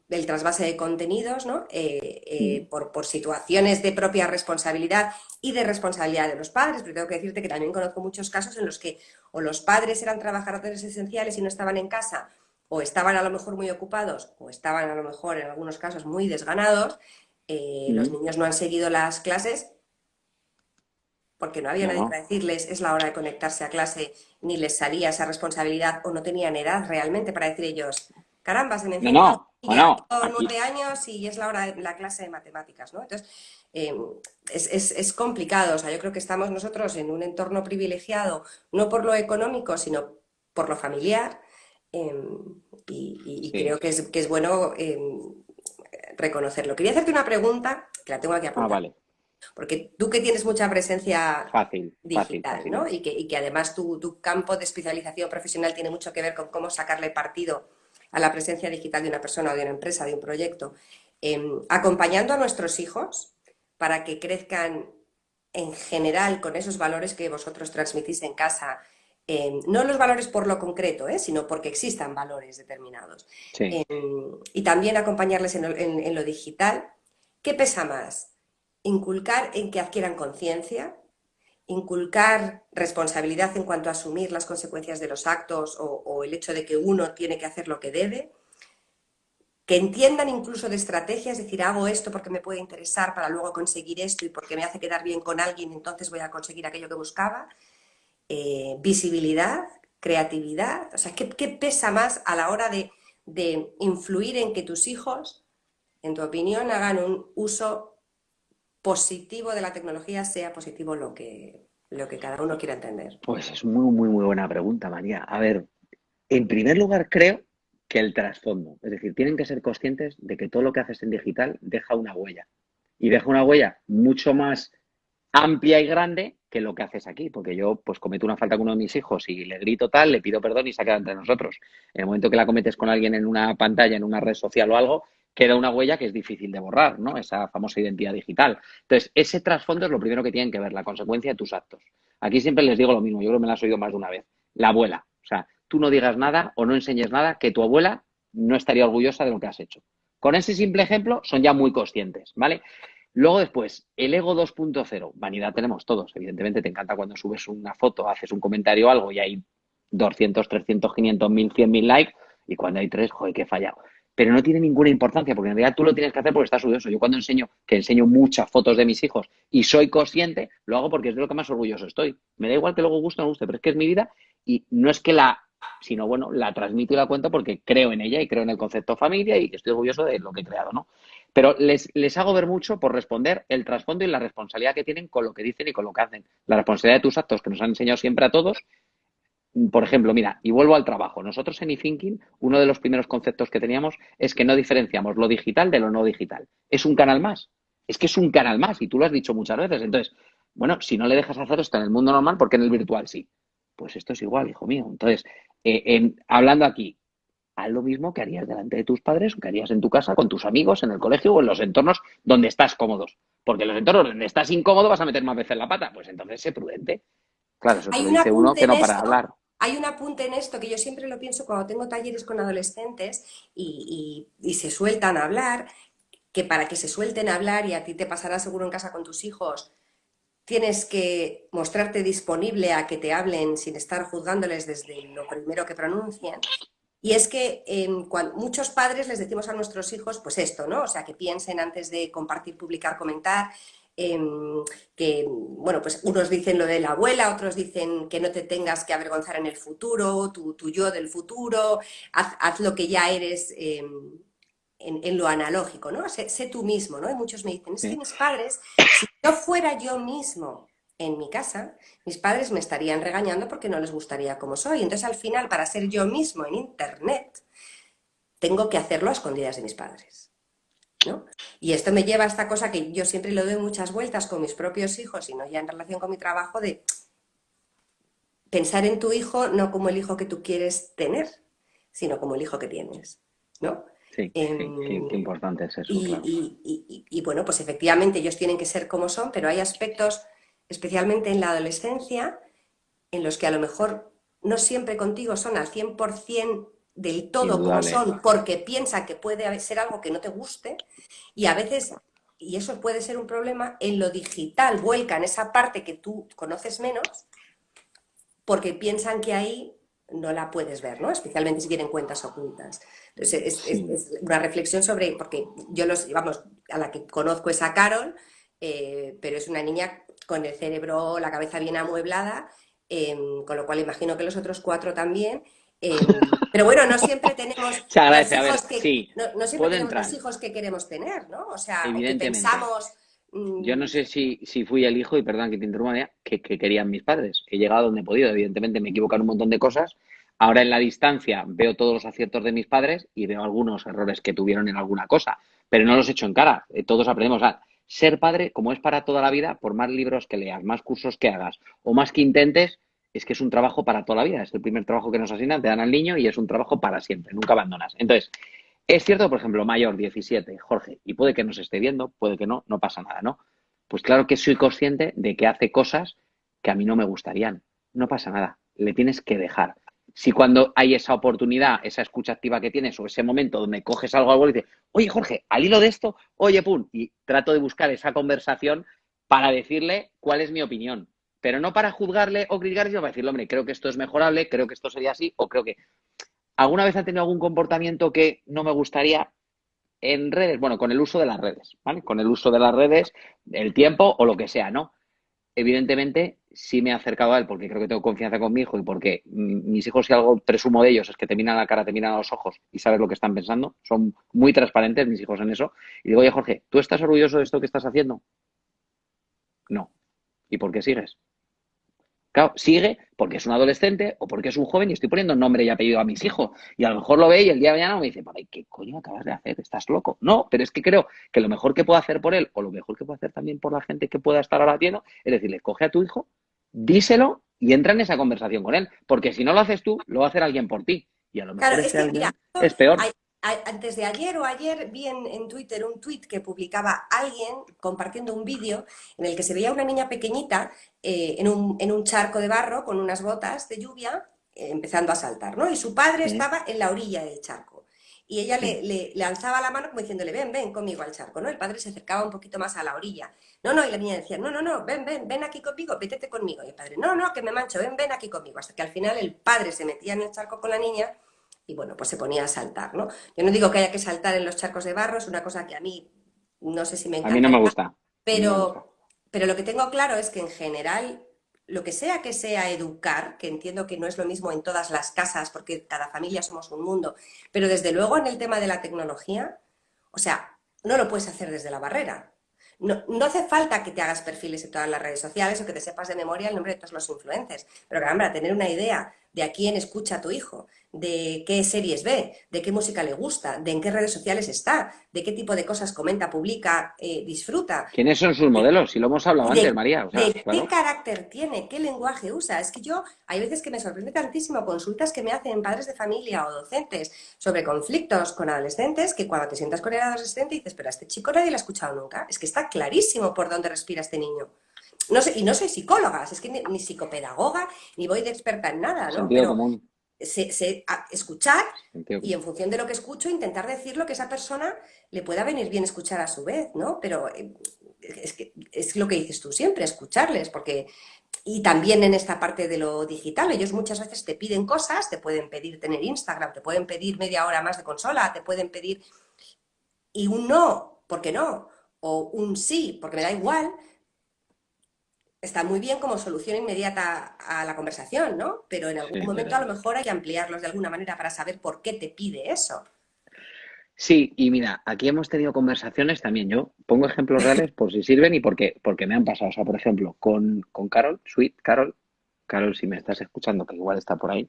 del trasvase de contenidos, ¿no? Mm. Por situaciones de propia responsabilidad y de responsabilidad de los padres, pero tengo que decirte que también conozco muchos casos en los que o los padres eran trabajadores esenciales y no estaban en casa, o estaban a lo mejor muy ocupados, o estaban a lo mejor en algunos casos muy desganados, los Mm. niños no han seguido las clases porque no había No, nadie para no, decirles es la hora de conectarse a clase, ni les salía esa responsabilidad o no tenían edad realmente para decir ellos, caramba, se me no, enciende la no, bombilla, bueno, tengo aquí, 9 años y es la hora de la clase de matemáticas, ¿no? Entonces, eh, es complicado, o sea, yo creo que estamos nosotros en un entorno privilegiado, no por lo económico, sino por lo familiar, eh, y creo sí. que es bueno reconocerlo. Quería hacerte una pregunta, que la tengo aquí Ah, apuntada vale, porque tú que tienes mucha presencia fácil, fácil, digital, fácil. ¿no? Y que además tu campo de especialización profesional tiene mucho que ver con cómo sacarle partido a la presencia digital de una persona o de una empresa, de un proyecto, acompañando a nuestros hijos para que crezcan en general con esos valores que vosotros transmitís en casa, no los valores por lo concreto, sino porque existan valores determinados. Sí. Y también acompañarles en lo digital. ¿Qué pesa más? Inculcar en que adquieran conciencia, inculcar responsabilidad en cuanto a asumir las consecuencias de los actos o el hecho de que uno tiene que hacer lo que debe, que entiendan incluso de estrategias, es decir, hago esto porque me puede interesar para luego conseguir esto y porque me hace quedar bien con alguien, entonces voy a conseguir aquello que buscaba, visibilidad, creatividad, o sea, ¿qué pesa más a la hora de influir en que tus hijos, en tu opinión, hagan un uso positivo de la tecnología, sea positivo lo que cada uno quiera entender? Pues es muy, muy, muy buena pregunta, María. A ver, en primer lugar, creo que el trasfondo, es decir, tienen que ser conscientes de que todo lo que haces en digital deja una huella y deja una huella mucho más amplia y grande que lo que haces aquí, porque yo pues cometo una falta con uno de mis hijos y le grito tal, le pido perdón y se queda entre nosotros. En el momento que la cometes con alguien en una pantalla, en una red social o algo, queda una huella que es difícil de borrar, ¿no? Esa famosa identidad digital. Entonces, ese trasfondo es lo primero que tienen que ver, la consecuencia de tus actos. Aquí siempre les digo lo mismo, yo creo que me lo has oído más de una vez. La abuela. O sea, tú no digas nada o no enseñes nada que tu abuela no estaría orgullosa de lo que has hecho. Con ese simple ejemplo son ya muy conscientes, ¿vale? Luego después, el ego 2.0. Vanidad tenemos todos. Evidentemente te encanta cuando subes una foto, haces un comentario o algo y hay 200, 300, 500, 1000, 100.000 likes y cuando hay 3, joder, que he fallado. Pero no tiene ninguna importancia porque en realidad tú lo tienes que hacer porque estás orgulloso. Yo cuando enseño muchas fotos de mis hijos y soy consciente, lo hago porque es de lo que más orgulloso estoy. Me da igual que luego guste o no guste, pero es que es mi vida y no es que sino bueno, la transmito y la cuento porque creo en ella y creo en el concepto familia y estoy orgulloso de lo que he creado, ¿no? Pero les hago ver mucho por responder el trasfondo y la responsabilidad que tienen con lo que dicen y con lo que hacen. La responsabilidad de tus actos que nos han enseñado siempre a todos. Por ejemplo, mira, y vuelvo al trabajo. Nosotros en eThinking, uno de los primeros conceptos que teníamos es que no diferenciamos lo digital de lo no digital. Es un canal más. Es que es un canal más y tú lo has dicho muchas veces. Entonces, bueno, si no le dejas hacer esto en el mundo normal, ¿por qué en el virtual sí? Pues esto es igual, hijo mío. Entonces, hablando aquí, haz lo mismo que harías delante de tus padres o que harías en tu casa, con tus amigos, en el colegio o en los entornos donde estás cómodos. Porque en los entornos donde estás incómodo vas a meter más veces la pata. Pues entonces sé prudente. Claro, eso te Hay lo un dice uno apunte que en no para de esto, hablar. hay un apunte en esto que yo siempre lo pienso cuando tengo talleres con adolescentes y se sueltan a hablar, que para que se suelten a hablar, y a ti te pasará seguro en casa con tus hijos, tienes que mostrarte disponible a que te hablen sin estar juzgándoles desde lo primero que pronuncien. Y es que muchos padres les decimos a nuestros hijos, pues esto, ¿no? O sea, que piensen antes de compartir, publicar, comentar. Que, bueno, pues unos dicen lo de la abuela, otros dicen que no te tengas que avergonzar en el futuro, tu yo del futuro, haz lo que ya eres en lo analógico, ¿no? Sé tú mismo, ¿no? Y muchos me dicen, es que Sí, mis padres, si yo fuera yo mismo en mi casa, mis padres me estarían regañando porque no les gustaría como soy. Entonces, al final, para ser yo mismo en Internet, tengo que hacerlo a escondidas de mis padres, ¿no? Y esto me lleva a esta cosa que yo siempre le doy muchas vueltas con mis propios hijos y no ya en relación con mi trabajo, de pensar en tu hijo no como el hijo que tú quieres tener, sino como el hijo que tienes, ¿no? sí, sí, qué Em, importante es eso, claro. y bueno, pues efectivamente ellos tienen que ser como son, pero hay aspectos, especialmente en la adolescencia, en los que a lo mejor no siempre contigo son al 100% del todo como Indudable. son, porque piensan que puede ser algo que no te guste, y a veces, y eso puede ser un problema, en lo digital vuelcan esa parte que tú conoces menos, porque piensan que ahí no la puedes ver, ¿no? Especialmente si tienen cuentas ocultas. Entonces, Sí, es una reflexión sobre, porque yo vamos, a la que conozco es a Carol, pero es una niña con el cerebro, la cabeza bien amueblada, con lo cual imagino que los otros cuatro también. Pero bueno, no siempre tenemos se los agradece. A hijos ver, que, sí, no siempre puedo tenemos los entrar, hijos que queremos tener, ¿no? O sea, o que evidentemente. pensamos, Yo no mm, sé si fui el hijo, y perdón que te interrumpa, María, que querían mis padres. He llegado donde he podido. Evidentemente me he equivocado en un montón de cosas. Ahora en la distancia veo todos los aciertos de mis padres y veo algunos errores que tuvieron en alguna cosa, pero no los echo en cara. Todos aprendemos. O sea, ser padre, como es para toda la vida, por más libros que leas, más cursos que hagas o más que intentes, es que es un trabajo para toda la vida. Es el primer trabajo que nos asignan, te dan al niño y es un trabajo para siempre. Nunca abandonas. Entonces, es cierto, por ejemplo, mayor, 17, Jorge, y puede que nos esté viendo, puede que no, no pasa nada, ¿no? Pues claro que soy consciente de que hace cosas que a mí no me gustarían. No pasa nada, le tienes que dejar. Si cuando hay esa oportunidad, esa escucha activa que tienes o ese momento donde coges algo y dices, oye Jorge, al hilo de esto, oye pum, y trato de buscar esa conversación para decirle cuál es mi opinión, pero no para juzgarle o criticarle, sino para decirle, hombre, creo que esto es mejorable, creo que esto sería así, o creo que ¿alguna vez han tenido algún comportamiento que no me gustaría en redes? Bueno, con el uso de las redes, ¿vale? Con el uso de las redes, el tiempo o lo que sea, ¿no? Evidentemente, sí me he acercado a él porque creo que tengo confianza con mi hijo y porque mis hijos, si algo presumo de ellos, es que te miran a la cara, te miran a los ojos y sabes lo que están pensando. Son muy transparentes mis hijos en eso. Y digo, oye, Jorge, ¿tú estás orgulloso de esto que estás haciendo? No. ¿Y por qué sigues? Claro, sigue porque es un adolescente o porque es un joven y estoy poniendo nombre y apellido a mis hijos. Y a lo mejor lo ve y el día de mañana me dice, papá, ¿qué coño acabas de hacer? ¿Estás loco? No, pero es que creo que lo mejor que puedo hacer por él o lo mejor que puedo hacer también por la gente que pueda estar ahora viendo es decirle, coge a tu hijo díselo y entra en esa conversación con él, porque si no lo haces tú, lo va a hacer alguien por ti. Y a lo Claro, mejor es ese que, mira, alguien es peor. antes de ayer o ayer vi en Twitter un tweet que publicaba alguien compartiendo un vídeo en el que se veía una niña pequeñita en un charco de barro con unas botas de lluvia empezando a saltar, ¿no? Y su padre Sí, estaba en la orilla del charco. Y ella sí. le alzaba la mano como diciéndole, ven, ven conmigo al charco, ¿no? El padre se acercaba un poquito más a la orilla. No, no, y la niña decía, no, no, no, ven, ven, ven aquí conmigo, vétete conmigo. Y el padre, no, no, que me mancho, ven, ven aquí conmigo. Hasta que al final el padre se metía en el charco con la niña y bueno, pues se ponía a saltar, ¿no? Yo no digo que haya que saltar en los charcos de barro, es una cosa que a mí no sé si me A mí no me encantaría, gusta. A mí no me gusta. pero, pero lo que tengo claro es que en general, lo que sea educar, que entiendo que no es lo mismo en todas las casas, porque cada familia somos un mundo, pero desde luego en el tema de la tecnología, o sea, no lo puedes hacer desde la barrera. No, no hace falta que te hagas perfiles en todas las redes sociales o que te sepas de memoria el nombre de todos los influencers, pero caramba, tener una idea de a quién escucha a tu hijo, de qué series ve, de qué música le gusta, de en qué redes sociales está, de qué tipo de cosas comenta, publica, disfruta, ¿Quiénes son sus de, modelos? Si lo hemos hablado antes, María. O sea, de qué claro. carácter tiene, qué lenguaje usa. Es que yo hay veces que me sorprende tantísimo consultas que me hacen padres de familia o docentes sobre conflictos con adolescentes que cuando te sientas con el adolescente dices, pero a este chico nadie lo ha escuchado nunca. Es que está clarísimo por dónde respira este niño. No sé, y no soy psicóloga, es que ni psicopedagoga, ni voy de experta en nada, ¿no? Sentido Pero común. escuchar Sentido y común. en función de lo que escucho intentar decir lo que esa persona le pueda venir bien escuchar a su vez, ¿no? Pero es que es lo que dices tú siempre, escucharles, porque y también en esta parte de lo digital, ellos muchas veces te piden cosas, te pueden pedir tener Instagram, te pueden pedir media hora más de consola, te pueden pedir y un no, ¿por qué no? O un sí, porque me da igual, está muy bien como solución inmediata a la conversación, ¿no? Pero en algún Sí, momento a lo mejor hay que ampliarlos de alguna manera para saber por qué te pide eso. sí, y mira, aquí hemos tenido conversaciones también. Yo pongo ejemplos reales por si sirven y porque me han pasado. O sea, por ejemplo, con Carol, Sweet Carol, Carol, si me estás escuchando, que igual está por ahí,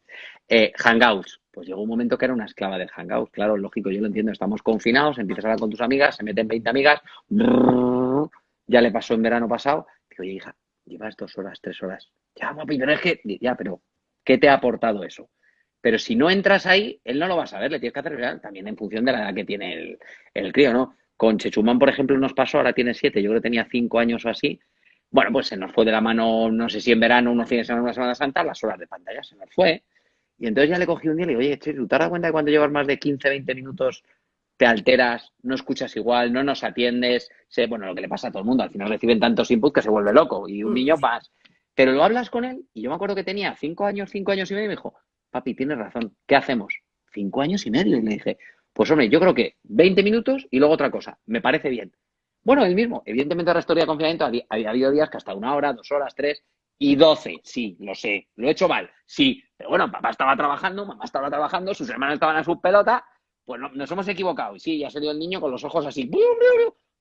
Hangouts. Pues llegó un momento que era una esclava del Hangouts. Claro, lógico, yo lo entiendo. Estamos confinados, empiezas a hablar con tus amigas, se meten 20 amigas. Brrr, ya le pasó en verano pasado. Digo, oye, hija, llevas 2 horas, 3 horas. Ya, papi, pero es que, ya, pero, ¿qué te ha aportado eso? Pero si no entras ahí, él no lo va a saber, le tienes que hacer real, también en función de la edad que tiene el crío, ¿no? Con Chechumán, por ejemplo, nos pasó, ahora tiene 7, yo creo que tenía 5 años o así. Bueno, pues se nos fue de la mano, no sé si en verano, unos fines de semana, una Semana Santa, las horas de pantalla se nos fue. Y entonces ya le cogí un día y le digo, oye, Che, ¿tú te has dado cuenta de cuando llevas más de 15, 20 minutos te alteras, no escuchas igual, no nos atiendes? Bueno, lo que le pasa a todo el mundo, al final reciben tantos inputs que se vuelve loco y un niño más. Pero lo hablas con él y yo me acuerdo que tenía 5 años, 5 años y medio y me dijo, papi, tienes razón, ¿qué hacemos? 5 años y medio. Y le dije, pues hombre, yo creo que 20 minutos y luego otra cosa, me parece bien. Bueno, él mismo, evidentemente ahora historia de confinamiento, ha habido días que hasta 1 hora, 2 horas, 3 y 12, sí, lo sé, lo he hecho mal, sí, pero bueno, papá estaba trabajando, mamá estaba trabajando, sus hermanos estaban a su pelota, pues no, nos hemos equivocado, y sí, ya se dio el niño con los ojos así,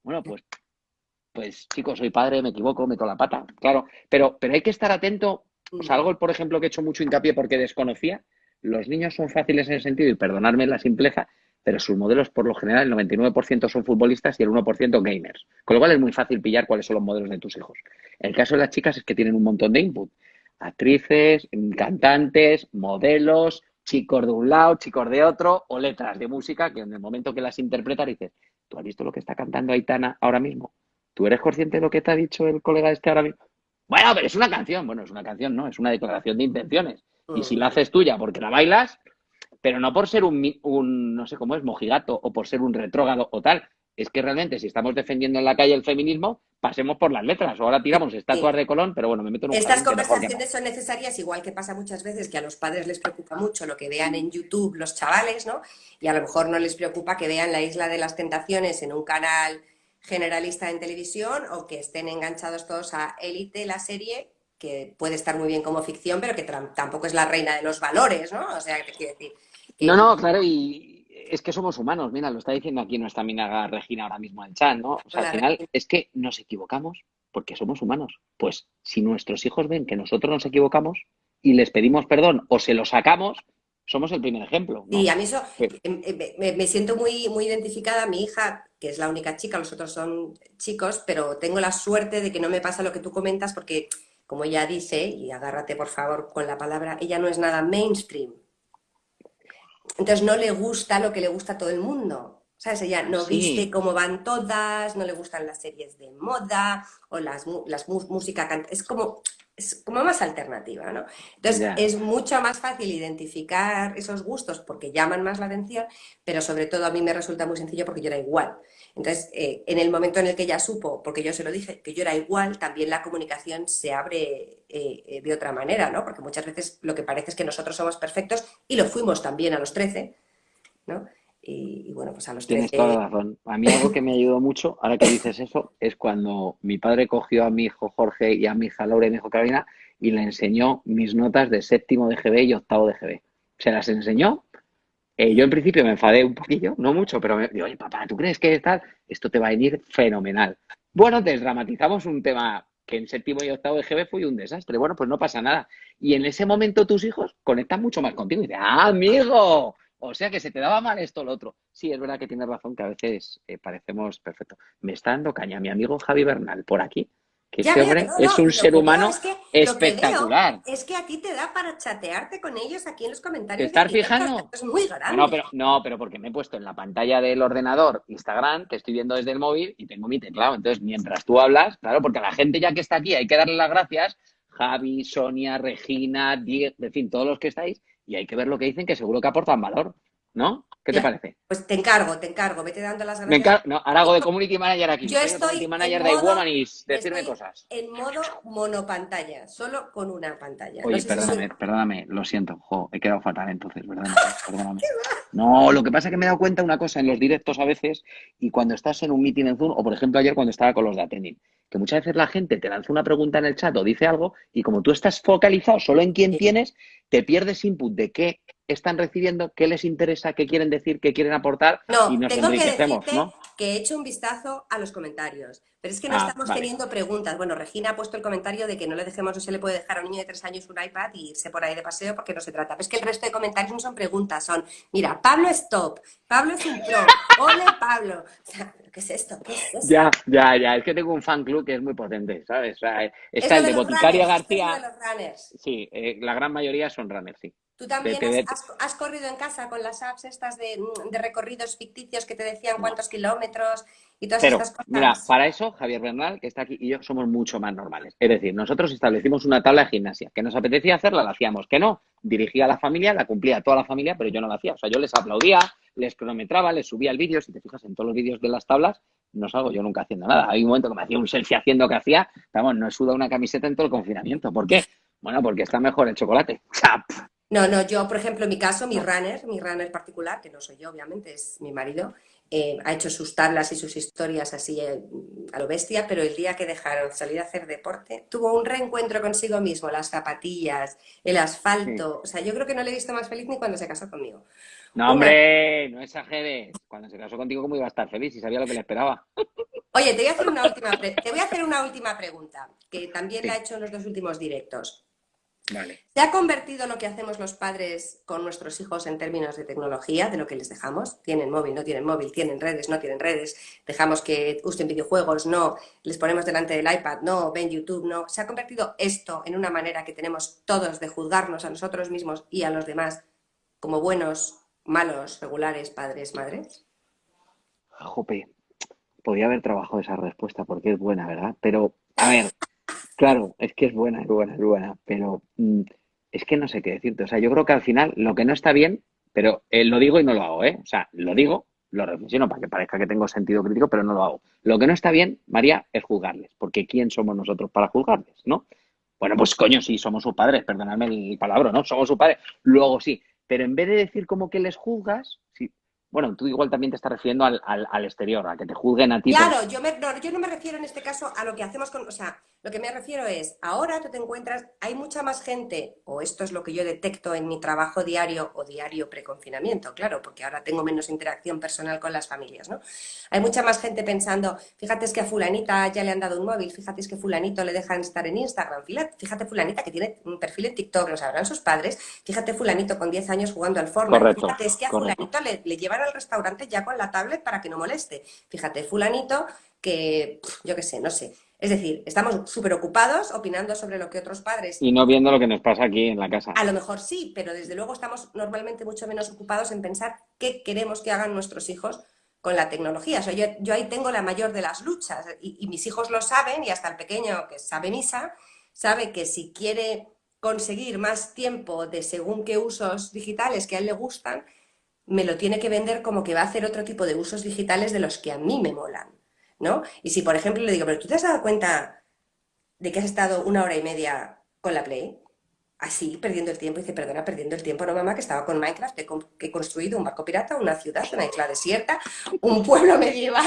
bueno, pues chicos, soy padre, me equivoco, meto la pata, claro, pero hay que estar atento, o sea, algo, por ejemplo, que he hecho mucho hincapié porque desconocía, los niños son fáciles en ese sentido, y perdonadme la simpleza, pero sus modelos, por lo general, el 99% son futbolistas y el 1% gamers, con lo cual es muy fácil pillar cuáles son los modelos de tus hijos. El caso de las chicas es que tienen un montón de input, actrices, cantantes, modelos, chicos de un lado, chicos de otro, o letras de música que en el momento que las interpretas dices, ¿tú has visto lo que está cantando Aitana ahora mismo? ¿Tú eres consciente de lo que te ha dicho el colega este ahora mismo? Bueno, pero es una canción. Bueno, es una canción, no, es una declaración de intenciones. Y si la haces tuya porque la bailas, pero no por ser no sé cómo es, mojigato o por ser un retrógrado o tal. Es que realmente si estamos defendiendo en la calle el feminismo, pasemos por las letras. O ahora tiramos Sí. estatuas de Colón, pero bueno, me meto en un Estas jardín que mejor que no. conversaciones son necesarias, igual que pasa muchas veces que a los padres les preocupa mucho lo que vean en YouTube los chavales, ¿no? Y a lo mejor no les preocupa que vean La Isla de las Tentaciones en un canal generalista en televisión o que estén enganchados todos a Élite, la serie, que puede estar muy bien como ficción, pero que tampoco es la reina de los valores, ¿no? O sea, te quiero decir No, que no, claro, y es que somos humanos. Mira, lo está diciendo aquí nuestra amiga Regina ahora mismo en el chat, ¿no? O sea, al hola, final es que nos equivocamos porque somos humanos. Pues si nuestros hijos ven que nosotros nos equivocamos y les pedimos perdón o se lo sacamos, somos el primer ejemplo, sí, ¿no? a mí eso Pero, me siento muy, muy identificada. Mi hija, que es la única chica, los otros son chicos, pero tengo la suerte de que no me pasa lo que tú comentas porque como ella dice, y agárrate por favor con la palabra, ella no es nada mainstream. Entonces no le gusta lo que le gusta a todo el mundo. ¿Sabes? Ella no viste Sí, cómo van todas, no le gustan las series de moda o música, es como más alternativa, ¿no? Entonces ya. es mucho más fácil identificar esos gustos porque llaman más la atención, pero sobre todo a mí me resulta muy sencillo porque yo era igual. Entonces, en el momento en el que ella supo, porque yo se lo dije, que yo era igual, también la comunicación se abre de otra manera, ¿no? Porque muchas veces lo que parece es que nosotros somos perfectos y lo fuimos también a los 13, ¿no? Y bueno, pues a los Tienes toda 13. la razón. A mí algo que me ayudó mucho, ahora que dices eso, es cuando mi padre cogió a mi hijo Jorge y a mi hija Laura y a mi hijo Carolina y le enseñó mis notas de séptimo de GB y octavo de GB. Se las enseñó. Yo en principio me enfadé un poquillo, no mucho, pero me digo, oye, papá, ¿tú crees que tal? Esto te va a venir fenomenal. Bueno, desdramatizamos un tema que en séptimo y octavo de GB fue un desastre. Bueno, pues no pasa nada. Y en ese momento tus hijos conectan mucho más contigo y dicen, ¡ah, amigo! O sea que se te daba mal esto o lo otro. Sí, es verdad que tienes razón que a veces parecemos perfectos. Me está dando caña mi amigo Javi Bernal por aquí, que Ya ese veo, hombre no, es no, un y lo ser que veo humano es que, lo que veo espectacular. es que a ti te da para chatearte con ellos aquí en los ¿Te comentarios del estás directo, esto fijando? es muy Bueno, grande. pero no, pero porque me he puesto en la pantalla del ordenador Instagram, te estoy viendo desde el móvil y tengo mi teclado. Entonces, mientras tú hablas, claro, porque a la gente ya que está aquí hay que darle las gracias. Javi, Sonia, Regina, Diego, en fin, todos los que estáis, y hay que ver lo que dicen, que seguro que aportan valor, ¿no? ¿Qué te Ya, parece? pues te encargo, vete dando las Me gracias. encargo, no, ahora hago de community manager aquí. Yo Soy el community estoy manager de Womanis, decirme cosas. en modo monopantalla, solo con una pantalla. No Oye, sé si soy... perdóname, lo siento, jo, he quedado fatal entonces, perdóname. No, lo que pasa es que me he dado cuenta una cosa en los directos a veces y cuando estás en un meeting en Zoom, o por ejemplo ayer cuando estaba con los de Attending, que muchas veces la gente te lanza una pregunta en el chat o dice algo y como tú estás focalizado solo en quién tienes, te pierdes input de qué están recibiendo, qué les interesa, qué quieren decir, qué quieren aportar y No, nos tengo que enriquecemos, decirte ¿no? que he hecho un vistazo a los comentarios, pero es que no Ah, estamos vale. teniendo preguntas. Bueno, Regina ha puesto el comentario de que no le dejemos, no se le puede dejar a un niño de 3 años un iPad y irse por ahí de paseo porque no se trata. Pero es que el resto de comentarios no son preguntas, son, mira, Pablo es top, Pablo es un pro, ole Pablo. O sea, ¿pero qué es esto? ¿Qué es esto? Ya, es que tengo un fan club que es muy potente, ¿sabes? O sea, Es está lo el de de los Boticaria runners, esto es lo de García, los runners. sí, la gran mayoría son runners, sí. ¿Tú Te, también te, has, te- has corrido en casa con las apps estas de recorridos ficticios que te decían no, cuántos kilómetros y todas cero. estas Mira, cosas? para eso Javier Bernal, que está aquí, y yo somos mucho más normales. Es decir, nosotros establecimos una tabla de gimnasia. Que nos apetecía hacerla, la hacíamos. Que no, dirigía a la familia, la cumplía toda la familia, pero yo no la hacía. O sea, yo les aplaudía, les cronometraba, les subía el vídeo. Si te fijas en todos los vídeos de las tablas, no salgo yo nunca haciendo nada. Hay un momento que me hacía un selfie haciendo que hacía. Vamos, no he sudado una camiseta en todo el confinamiento. ¿Por qué? Bueno, porque está mejor el chocolate. O sea, No, no, yo, por ejemplo, en mi caso, no. mi runner particular, que no soy yo, obviamente, es mi marido, ha hecho sus tablas y sus historias así a lo bestia, pero el día que dejaron salir a hacer deporte, tuvo un reencuentro consigo mismo, las zapatillas, el Sí. asfalto, o sea, yo creo que no le he visto más feliz ni cuando se casó conmigo. No, Una... hombre, no exageres. Cuando se casó contigo, ¿cómo iba a estar feliz? Si sabía lo que le esperaba. Oye, te voy a hacer te voy a hacer una última pregunta, que también la he Sí, hecho en los dos últimos directos. vale. ¿Se ha convertido lo que hacemos los padres con nuestros hijos en términos de tecnología, de lo que les dejamos? ¿Tienen móvil, no tienen móvil? ¿Tienen redes, no tienen redes? ¿Dejamos que usen videojuegos? No. ¿Les ponemos delante del iPad? No. ¿Ven YouTube? No. ¿Se ha convertido esto en una manera que tenemos todos de juzgarnos a nosotros mismos y a los demás como buenos, malos, regulares padres, madres? Jope, podía haber trabajado esa respuesta porque es buena, ¿verdad? Pero, a ver, claro, es que es buena, pero es que no sé qué decirte. O sea, yo creo que al final lo que no está bien, pero lo digo y no lo hago, ¿eh? O sea, lo digo, lo reflexiono para que parezca que tengo sentido crítico, pero no lo hago. Lo que no está bien, María, es juzgarles, porque ¿quién somos nosotros para juzgarles, no? Bueno, pues coño, sí, somos sus padres, perdonadme el palabra, ¿no? Somos sus padres, luego sí, pero en vez de decir como que les juzgas, sí, bueno, tú igual también te estás refiriendo al exterior, a que te juzguen a ti por... Claro, yo no me refiero en este caso a lo que hacemos con, o sea, lo que me refiero es, ahora tú te encuentras, hay mucha más gente, o esto es lo que yo detecto en mi trabajo diario o diario preconfinamiento, claro, porque ahora tengo menos interacción personal con las familias, ¿no? Hay mucha más gente pensando, fíjate es que a fulanita ya le han dado un móvil, fíjate es que fulanito le dejan estar en Instagram, fíjate fulanita que tiene un perfil en TikTok, lo sabrán sus padres, fíjate fulanito con 10 años jugando al Fortnite, Correcto, fíjate es que a correcto. fulanito le llevan al restaurante ya con la tablet para que no moleste. Fíjate, fulanito que, yo qué sé, no sé. Es decir, estamos súper ocupados opinando sobre lo que otros padres, Y no viendo lo que nos pasa aquí en la casa. a lo mejor sí, pero desde luego estamos normalmente mucho menos ocupados en pensar qué queremos que hagan nuestros hijos con la tecnología. O sea, yo ahí tengo la mayor de las luchas y mis hijos lo saben y hasta el pequeño que sabe misa, sabe que si quiere conseguir más tiempo de según qué usos digitales que a él le gustan, me lo tiene que vender como que va a hacer otro tipo de usos digitales de los que a mí me molan, ¿no? Y si, por ejemplo, le digo, pero ¿tú te has dado cuenta de que has estado 1 hora y media con la Play? Así, perdiendo el tiempo. Y dice, perdona, perdiendo el tiempo, no mamá, que estaba con Minecraft, que he construido un barco pirata, una ciudad, una isla desierta, un pueblo medieval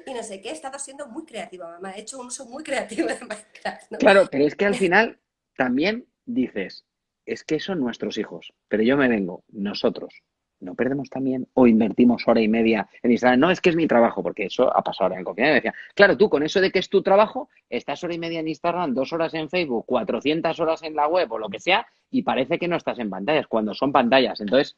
y no sé qué. He estado siendo muy creativa, mamá. He hecho un uso muy creativo de Minecraft, ¿no? Claro, pero es que al final también dices, es que son nuestros hijos, pero yo me vengo, nosotros, ¿no perdemos también o invertimos hora y media en Instagram? No, es que es mi trabajo, porque eso ha pasado ahora en confianza. Me decía, claro, tú con eso de que es tu trabajo, estás hora y media en Instagram, 2 horas en Facebook, 400 horas en la web o lo que sea, y parece que no estás en pantallas, cuando son pantallas. Entonces,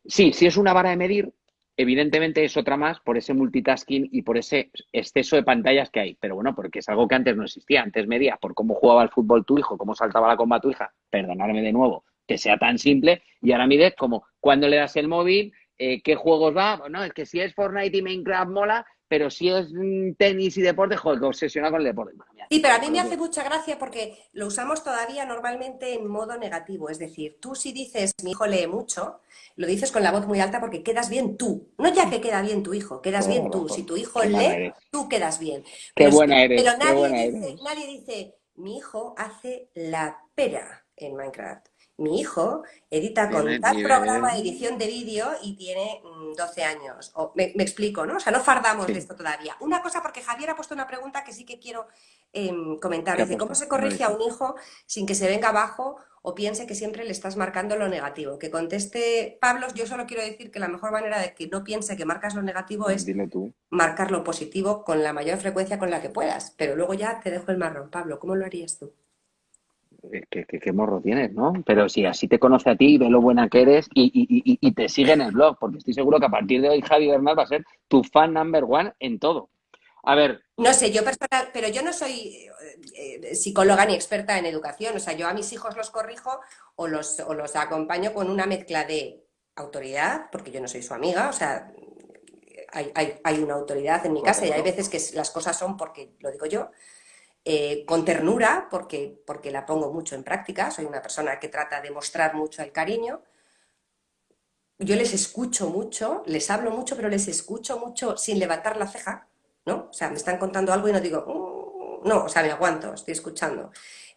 sí, sí es una vara de medir, evidentemente es otra más por ese multitasking y por ese exceso de pantallas que hay. Pero bueno, porque es algo que antes no existía. Antes medía por cómo jugaba al fútbol tu hijo, cómo saltaba la comba tu hija, perdonadme de nuevo, que sea tan simple. Y ahora mides como cuándo le das el móvil, qué juegos va. No, es que si es Fortnite y Minecraft mola, pero si es tenis y deporte, joder, que obsesiona con el deporte. Bueno, mira, Sí, pero a mí con me lo hace que... mucha gracia porque lo usamos todavía normalmente en modo negativo. Es decir, tú si dices mi hijo lee mucho, lo dices con la voz muy alta porque quedas bien tú. No ya que queda bien tu hijo, quedas Toda la bien tú. Si razón. tu hijo Qué mala lee, eres. tú quedas bien. Qué Pero, buena pero eres, qué buena eres. nadie dice, mi hijo hace la pera en Minecraft. Mi hijo edita con Tiene tal programa nivel. de edición de vídeo y tiene 12 años. Me explico, ¿no? O sea, no fardamos de Sí, esto todavía. Una cosa, porque Javier ha puesto una pregunta que sí que quiero comentar. ¿qué ha Dice, ¿cómo puesto? se No lo he corrige a visto. un hijo sin que se venga abajo o piense que siempre le estás marcando lo negativo? Que conteste Pablo, yo solo quiero decir que la mejor manera de que no piense que marcas lo negativo es Dile tú. marcar lo positivo con la mayor frecuencia con la que puedas. Pero luego ya te dejo el marrón. Pablo, ¿cómo lo harías tú? Qué morro tienes, ¿no? Pero si así te conoce a ti, ve lo buena que eres y te sigue en el blog, porque estoy seguro que a partir de hoy Javi Bernal va a ser tu fan number one en todo. A ver, No sé, yo personal, pero yo no soy psicóloga ni experta en educación. O sea, yo a mis hijos los corrijo o los acompaño con una mezcla de autoridad, porque yo no soy su amiga. O sea, hay una autoridad en mi casa y hay correcto. veces que las cosas son porque lo digo yo, con ternura, porque la pongo mucho en práctica. Soy una persona que trata de mostrar mucho el cariño. Yo les escucho mucho, les hablo mucho, pero les escucho mucho sin levantar la ceja, ¿no? O sea, me están contando algo y no digo, no, o sea, me aguanto, estoy escuchando.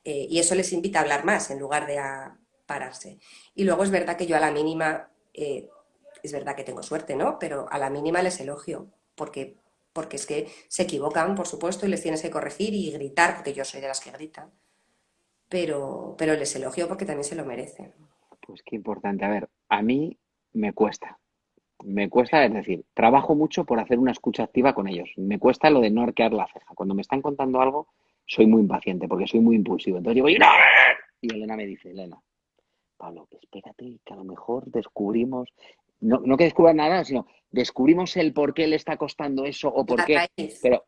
Y eso les invita a hablar más en lugar de a pararse. Y luego es verdad que yo a la mínima, es verdad que tengo suerte, ¿no? Pero a la mínima les elogio, porque es que se equivocan, por supuesto, y les tienes que corregir y gritar, porque yo soy de las que gritan, pero les elogio porque también se lo merecen. Pues qué importante. A ver, a mí me cuesta. Me cuesta, es decir, trabajo mucho por hacer una escucha activa con ellos. Me cuesta lo de no arquear la ceja. Cuando me están contando algo, soy muy impaciente porque soy muy impulsivo. Entonces digo, ¡no! Y Elena me dice, Elena, Pablo, espérate, que a lo mejor descubrimos, no, no que descubra nada, sino descubrimos el por qué le está costando eso o por La qué, raíz. pero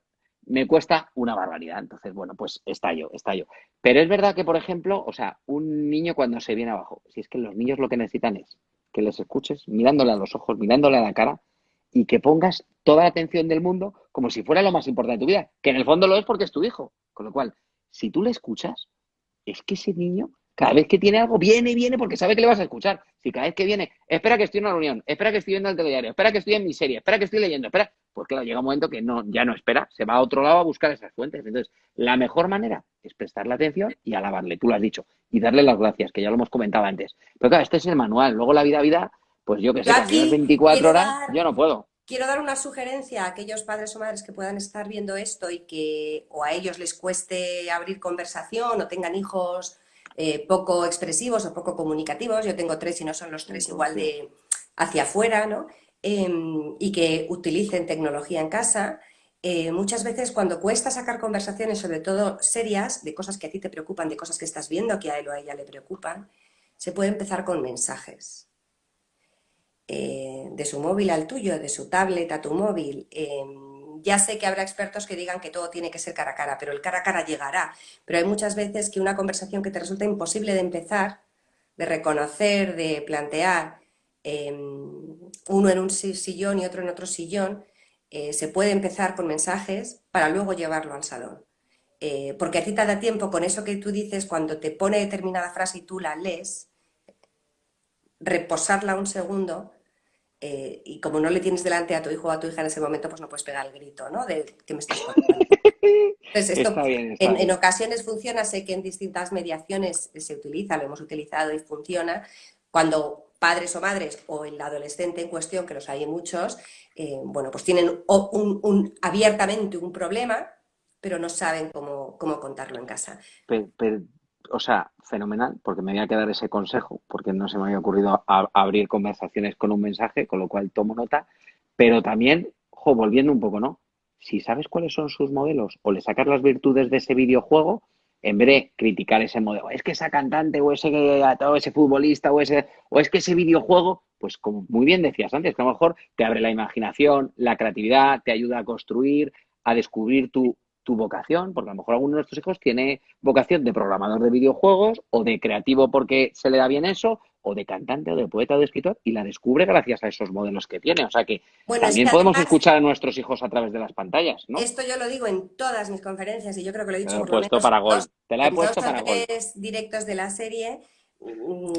me cuesta una barbaridad. Entonces, bueno, pues estallo, estallo. Pero es verdad que, por ejemplo, o sea, un niño cuando se viene abajo, si es que los niños lo que necesitan es que les escuches mirándole a los ojos, mirándole a la cara y que pongas toda la atención del mundo como si fuera lo más importante de tu vida, que en el fondo lo es porque es tu hijo. Con lo cual, si tú le escuchas, es que ese niño, cada vez que tiene algo, viene porque sabe que le vas a escuchar. Si cada vez que viene, espera que estoy en una reunión, espera que estoy viendo el telediario, espera que estoy en mi serie, espera que estoy leyendo, espera. Pues claro, llega un momento que no, ya no espera, se va a otro lado a buscar esas fuentes. Entonces, la mejor manera es prestarle atención y alabarle, tú lo has dicho, y darle las gracias, que ya lo hemos comentado antes. Pero claro, este es el manual. Luego la vida, pues yo qué Yo sé, cuando llevas aquí 24 horas, yo no puedo. quiero dar una sugerencia a aquellos padres o madres que puedan estar viendo esto y que o a ellos les cueste abrir conversación o tengan hijos poco expresivos o poco comunicativos. Yo tengo tres y no son los tres igual Introducción. de hacia afuera, ¿no? Y que utilicen tecnología en casa. Muchas veces cuando cuesta sacar conversaciones, sobre todo serias, de cosas que a ti te preocupan, de cosas que estás viendo que a él o a ella le preocupan, se puede empezar con mensajes de su móvil al tuyo, de su tablet a tu móvil, ya sé que habrá expertos que digan que todo tiene que ser cara a cara, pero el cara a cara llegará. Pero hay muchas veces que una conversación que te resulta imposible de empezar, de reconocer, de plantear, uno en un sillón y otro en otro sillón, se puede empezar con mensajes para luego llevarlo al salón. Porque a ti te da tiempo con eso que tú dices, cuando te pone determinada frase y tú la lees, reposarla un segundo, y como no le tienes delante a tu hijo o a tu hija en ese momento, pues no puedes pegar el grito, ¿no? De ¿qué me estás contando? Entonces, esto Está bien, está en bien. ocasiones funciona, sé que en distintas mediaciones se utiliza, lo hemos utilizado y funciona, cuando padres o madres o el adolescente en cuestión, que los hay muchos, bueno, pues tienen abiertamente un problema, pero no saben cómo contarlo en casa. O sea, fenomenal, porque me voy a quedar ese consejo, porque no se me había ocurrido abrir conversaciones con un mensaje, con lo cual tomo nota, pero también, jo, volviendo un poco, ¿no? Si sabes cuáles son sus modelos o le sacas las virtudes de ese videojuego, en vez de criticar ese modelo, es que esa cantante o ese futbolista o es que ese videojuego, pues como muy bien decías antes, que a lo mejor te abre la imaginación, la creatividad, te ayuda a construir, a descubrir tu vocación, porque a lo mejor alguno de nuestros hijos tiene vocación de programador de videojuegos o de creativo porque se le da bien eso, o de cantante o de poeta o de escritor, y la descubre gracias a esos modelos que tiene. O sea que Bueno, es también que podemos además, escuchar a nuestros hijos a través de las pantallas, ¿no? esto yo lo digo en todas mis conferencias y yo creo que lo he Te dicho lo he por lo puesto menos para gol. Te la he en dos puesto o para gol. tres directos de la serie.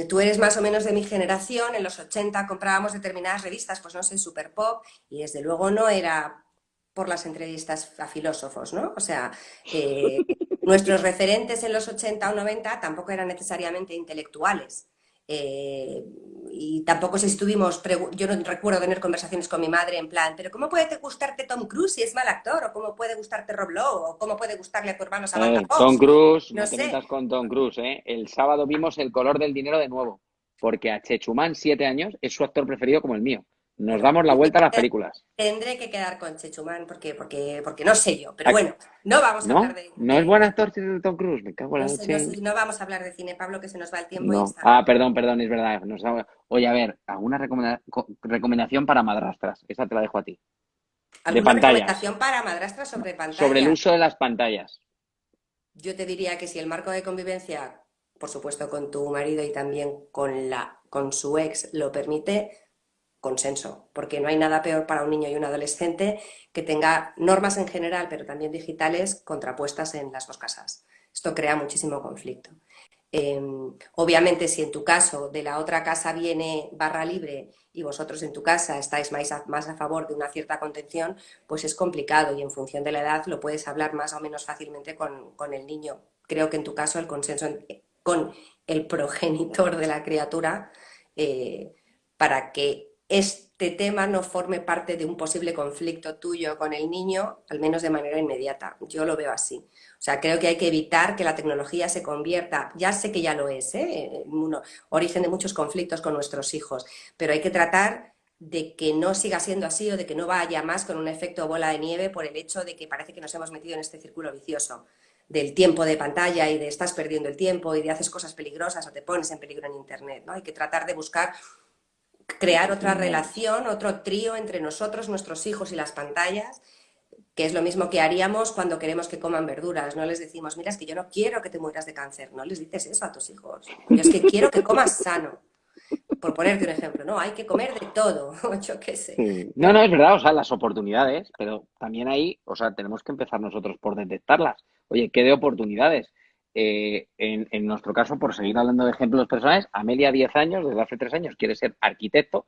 Tú eres más o menos de mi generación, en los 80 comprábamos determinadas revistas, pues no sé, Super Pop, y desde luego no era por las entrevistas a filósofos, ¿no? O sea, eh, nuestros referentes en los 80 o 90 tampoco eran necesariamente intelectuales. Eh, y tampoco sé si tuvimos, yo no recuerdo tener conversaciones con mi madre en plan, pero ¿cómo puede gustarte Tom Cruise si es mal actor? ¿O cómo puede gustarte Rob Lowe? ¿O cómo puede gustarle a tu hermano Samantha Tom Fox? Cruise, No no te sé. metas con Tom Cruise, ¿eh? El sábado vimos El color del dinero de nuevo, porque a Chechumán, 7 años, es su actor preferido como el mío. Nos Bueno, damos la vuelta a las películas. tendré que quedar con Chechumán porque no sé yo. Pero bueno, no vamos a hablar ¿No? ¿No es buen actor Tom Cruise? Me cago en no la sé, no leche. sé, no vamos a hablar de cine, Pablo, que se nos va el tiempo y No. está. Ah, perdón, perdón, es verdad. Oye, a ver, ¿alguna recomendación para madrastras? Esa te la dejo a ti. De ¿Alguna pantallas. recomendación para madrastras sobre Sobre el pantalla? uso de las pantallas. Yo te diría que si el marco de convivencia, por supuesto con tu marido y también con su ex, lo permite, consenso, porque no hay nada peor para un niño y un adolescente que tenga normas en general, pero también digitales, contrapuestas en las dos casas. Esto crea muchísimo conflicto. Obviamente, si en tu caso de la otra casa viene barra libre y vosotros en tu casa estáis más a favor de una cierta contención, pues es complicado y en función de la edad lo puedes hablar más o menos fácilmente con el niño. Creo que en tu caso el consenso con el progenitor de la criatura, eh, para que este tema no forme parte de un posible conflicto tuyo con el niño, al menos de manera inmediata. Yo lo veo así. O sea, creo que hay que evitar que la tecnología se convierta, ya sé que ya lo es, origen de muchos conflictos con nuestros hijos, pero hay que tratar de que no siga siendo así o de que no vaya más con un efecto bola de nieve por el hecho de que parece que nos hemos metido en este círculo vicioso del tiempo de pantalla y de estás perdiendo el tiempo y de haces cosas peligrosas o te pones en peligro en Internet, ¿no? Hay que tratar de buscar crear otra relación, otro trío entre nosotros, nuestros hijos y las pantallas, que es lo mismo que haríamos cuando queremos que coman verduras. No les decimos, mira, es que yo no quiero que te mueras de cáncer. No les dices eso a tus hijos. Yo es que quiero que comas sano. Por ponerte un ejemplo, ¿no? Hay que comer de todo, yo qué sé. Sí. No, no, es verdad, o sea, las oportunidades, pero también ahí, o sea, tenemos que empezar nosotros por detectarlas. Oye, ¿qué de oportunidades? En nuestro caso, por seguir hablando de ejemplos personales, Amelia, 10 años, desde hace 3 años, quiere ser arquitecto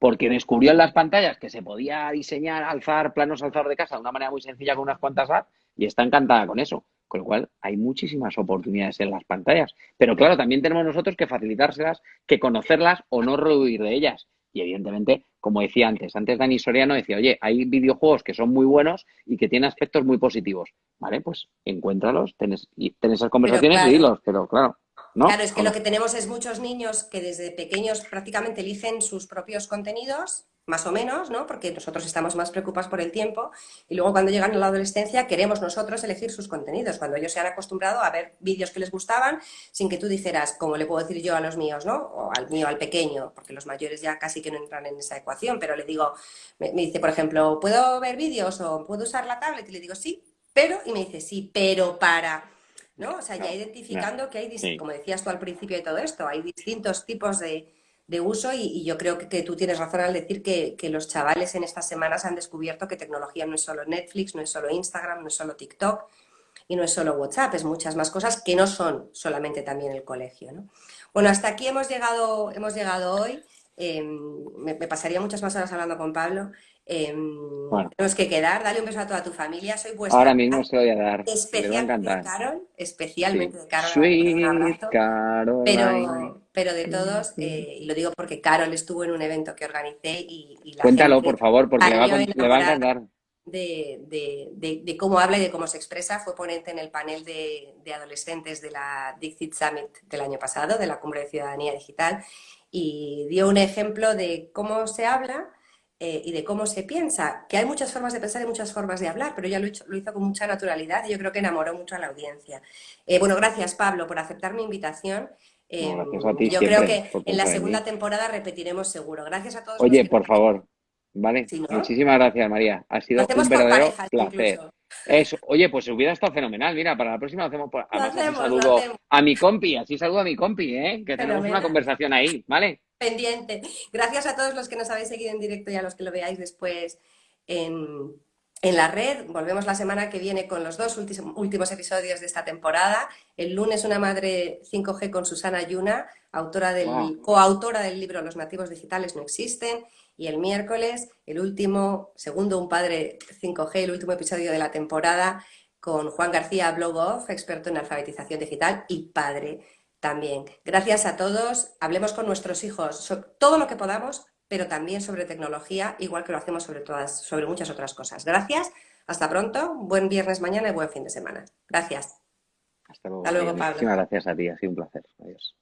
porque descubrió en las pantallas que se podía diseñar, alzar planos alzador de casa de una manera muy sencilla con unas cuantas apps y está encantada con eso. Con lo cual, hay muchísimas oportunidades en las pantallas. Pero claro, también tenemos nosotros que facilitárselas, que conocerlas o no rehuir de ellas. Y evidentemente, como decía antes Dani Soriano decía, oye, hay videojuegos que son muy buenos y que tienen aspectos muy positivos. Vale, pues encuéntralos, ten esas Pero conversaciones y claro, dilos, pero claro, ¿no? claro, es ¿O que lo no? que tenemos es muchos niños que desde pequeños prácticamente eligen sus propios contenidos más o menos, ¿no? Porque nosotros estamos más preocupados por el tiempo y luego cuando llegan a la adolescencia queremos nosotros elegir sus contenidos, cuando ellos se han acostumbrado a ver vídeos que les gustaban sin que tú dijeras, como le puedo decir yo a los míos, ¿no? O al mío, al pequeño, porque los mayores ya casi que no entran en esa ecuación, pero le digo, me dice, por ejemplo, ¿puedo ver vídeos o puedo usar la tablet? Y le digo, sí, pero, y me dice, sí, pero para... ¿No? O sea, ya Claro, ya, identificando que hay, sí. como decías tú al principio de todo esto, hay distintos tipos de uso y yo creo que tú tienes razón al decir que los chavales en estas semanas han descubierto que tecnología no es solo Netflix, no es solo Instagram, no es solo TikTok y no es solo WhatsApp, es muchas más cosas que no son solamente también el colegio, ¿no? Bueno, hasta aquí hemos llegado hoy. Me pasaría muchas más horas hablando con Pablo. Bueno, Tenemos que quedar. Dale un beso a toda tu familia. Soy vuestra ahora amiga, mismo se lo voy a dar y les va a especialmente de encantar. Carol, Sí. especialmente de Carol, a la que le doy un Sweet abrazo. Caroline. Pero de todos, y lo digo porque Carol estuvo en un evento que organicé y la Cuéntalo, gente por favor, porque salió le va a enamorada encantar. de cómo habla y de cómo se expresa. Fue ponente en el panel de adolescentes de la Dixit Summit del año pasado, de la Cumbre de Ciudadanía Digital, y dio un ejemplo de cómo se habla y de cómo se piensa, que hay muchas formas de pensar y muchas formas de hablar, pero ella lo hizo con mucha naturalidad y yo creo que enamoró mucho a la audiencia. Bueno, gracias Pablo por aceptar mi invitación. No, gracias a ti Yo creo siempre que por en la pensar en segunda mí. temporada repetiremos seguro. Gracias a todos los Oye, que nos por habéis... favor, ¿vale? Si no, Muchísimas gracias, María. Ha lo sido un hacemos por verdadero parejas placer. incluso. Eso, oye, pues hubiera estado fenomenal. Mira, para la próxima lo hacemos Lo además así hacemos, lo saludo hacemos. a mi compi, así saludo a mi compi, ¿eh? Que tenemos una Fenomenal. conversación ahí, ¿vale? Pendiente. Gracias a todos los que nos habéis seguido en directo y a los que lo veáis después en, en la red. Volvemos la semana que viene con los dos últimos episodios de esta temporada. El lunes una madre 5G con Susana Yuna, Wow. coautora del libro Los nativos digitales no existen. Y el miércoles, el último, segundo un padre 5G, el último episodio de la temporada con Juan García Blog Off, experto en alfabetización digital y padre también. Gracias a todos. Hablemos con nuestros hijos sobre todo lo que podamos, pero también sobre tecnología, igual que lo hacemos sobre muchas otras cosas. Gracias. Hasta pronto. Buen viernes mañana y buen fin de semana. Gracias. Hasta luego, Hasta María. luego, Pablo. Muchísimas gracias a ti. Ha sido un placer. Adiós.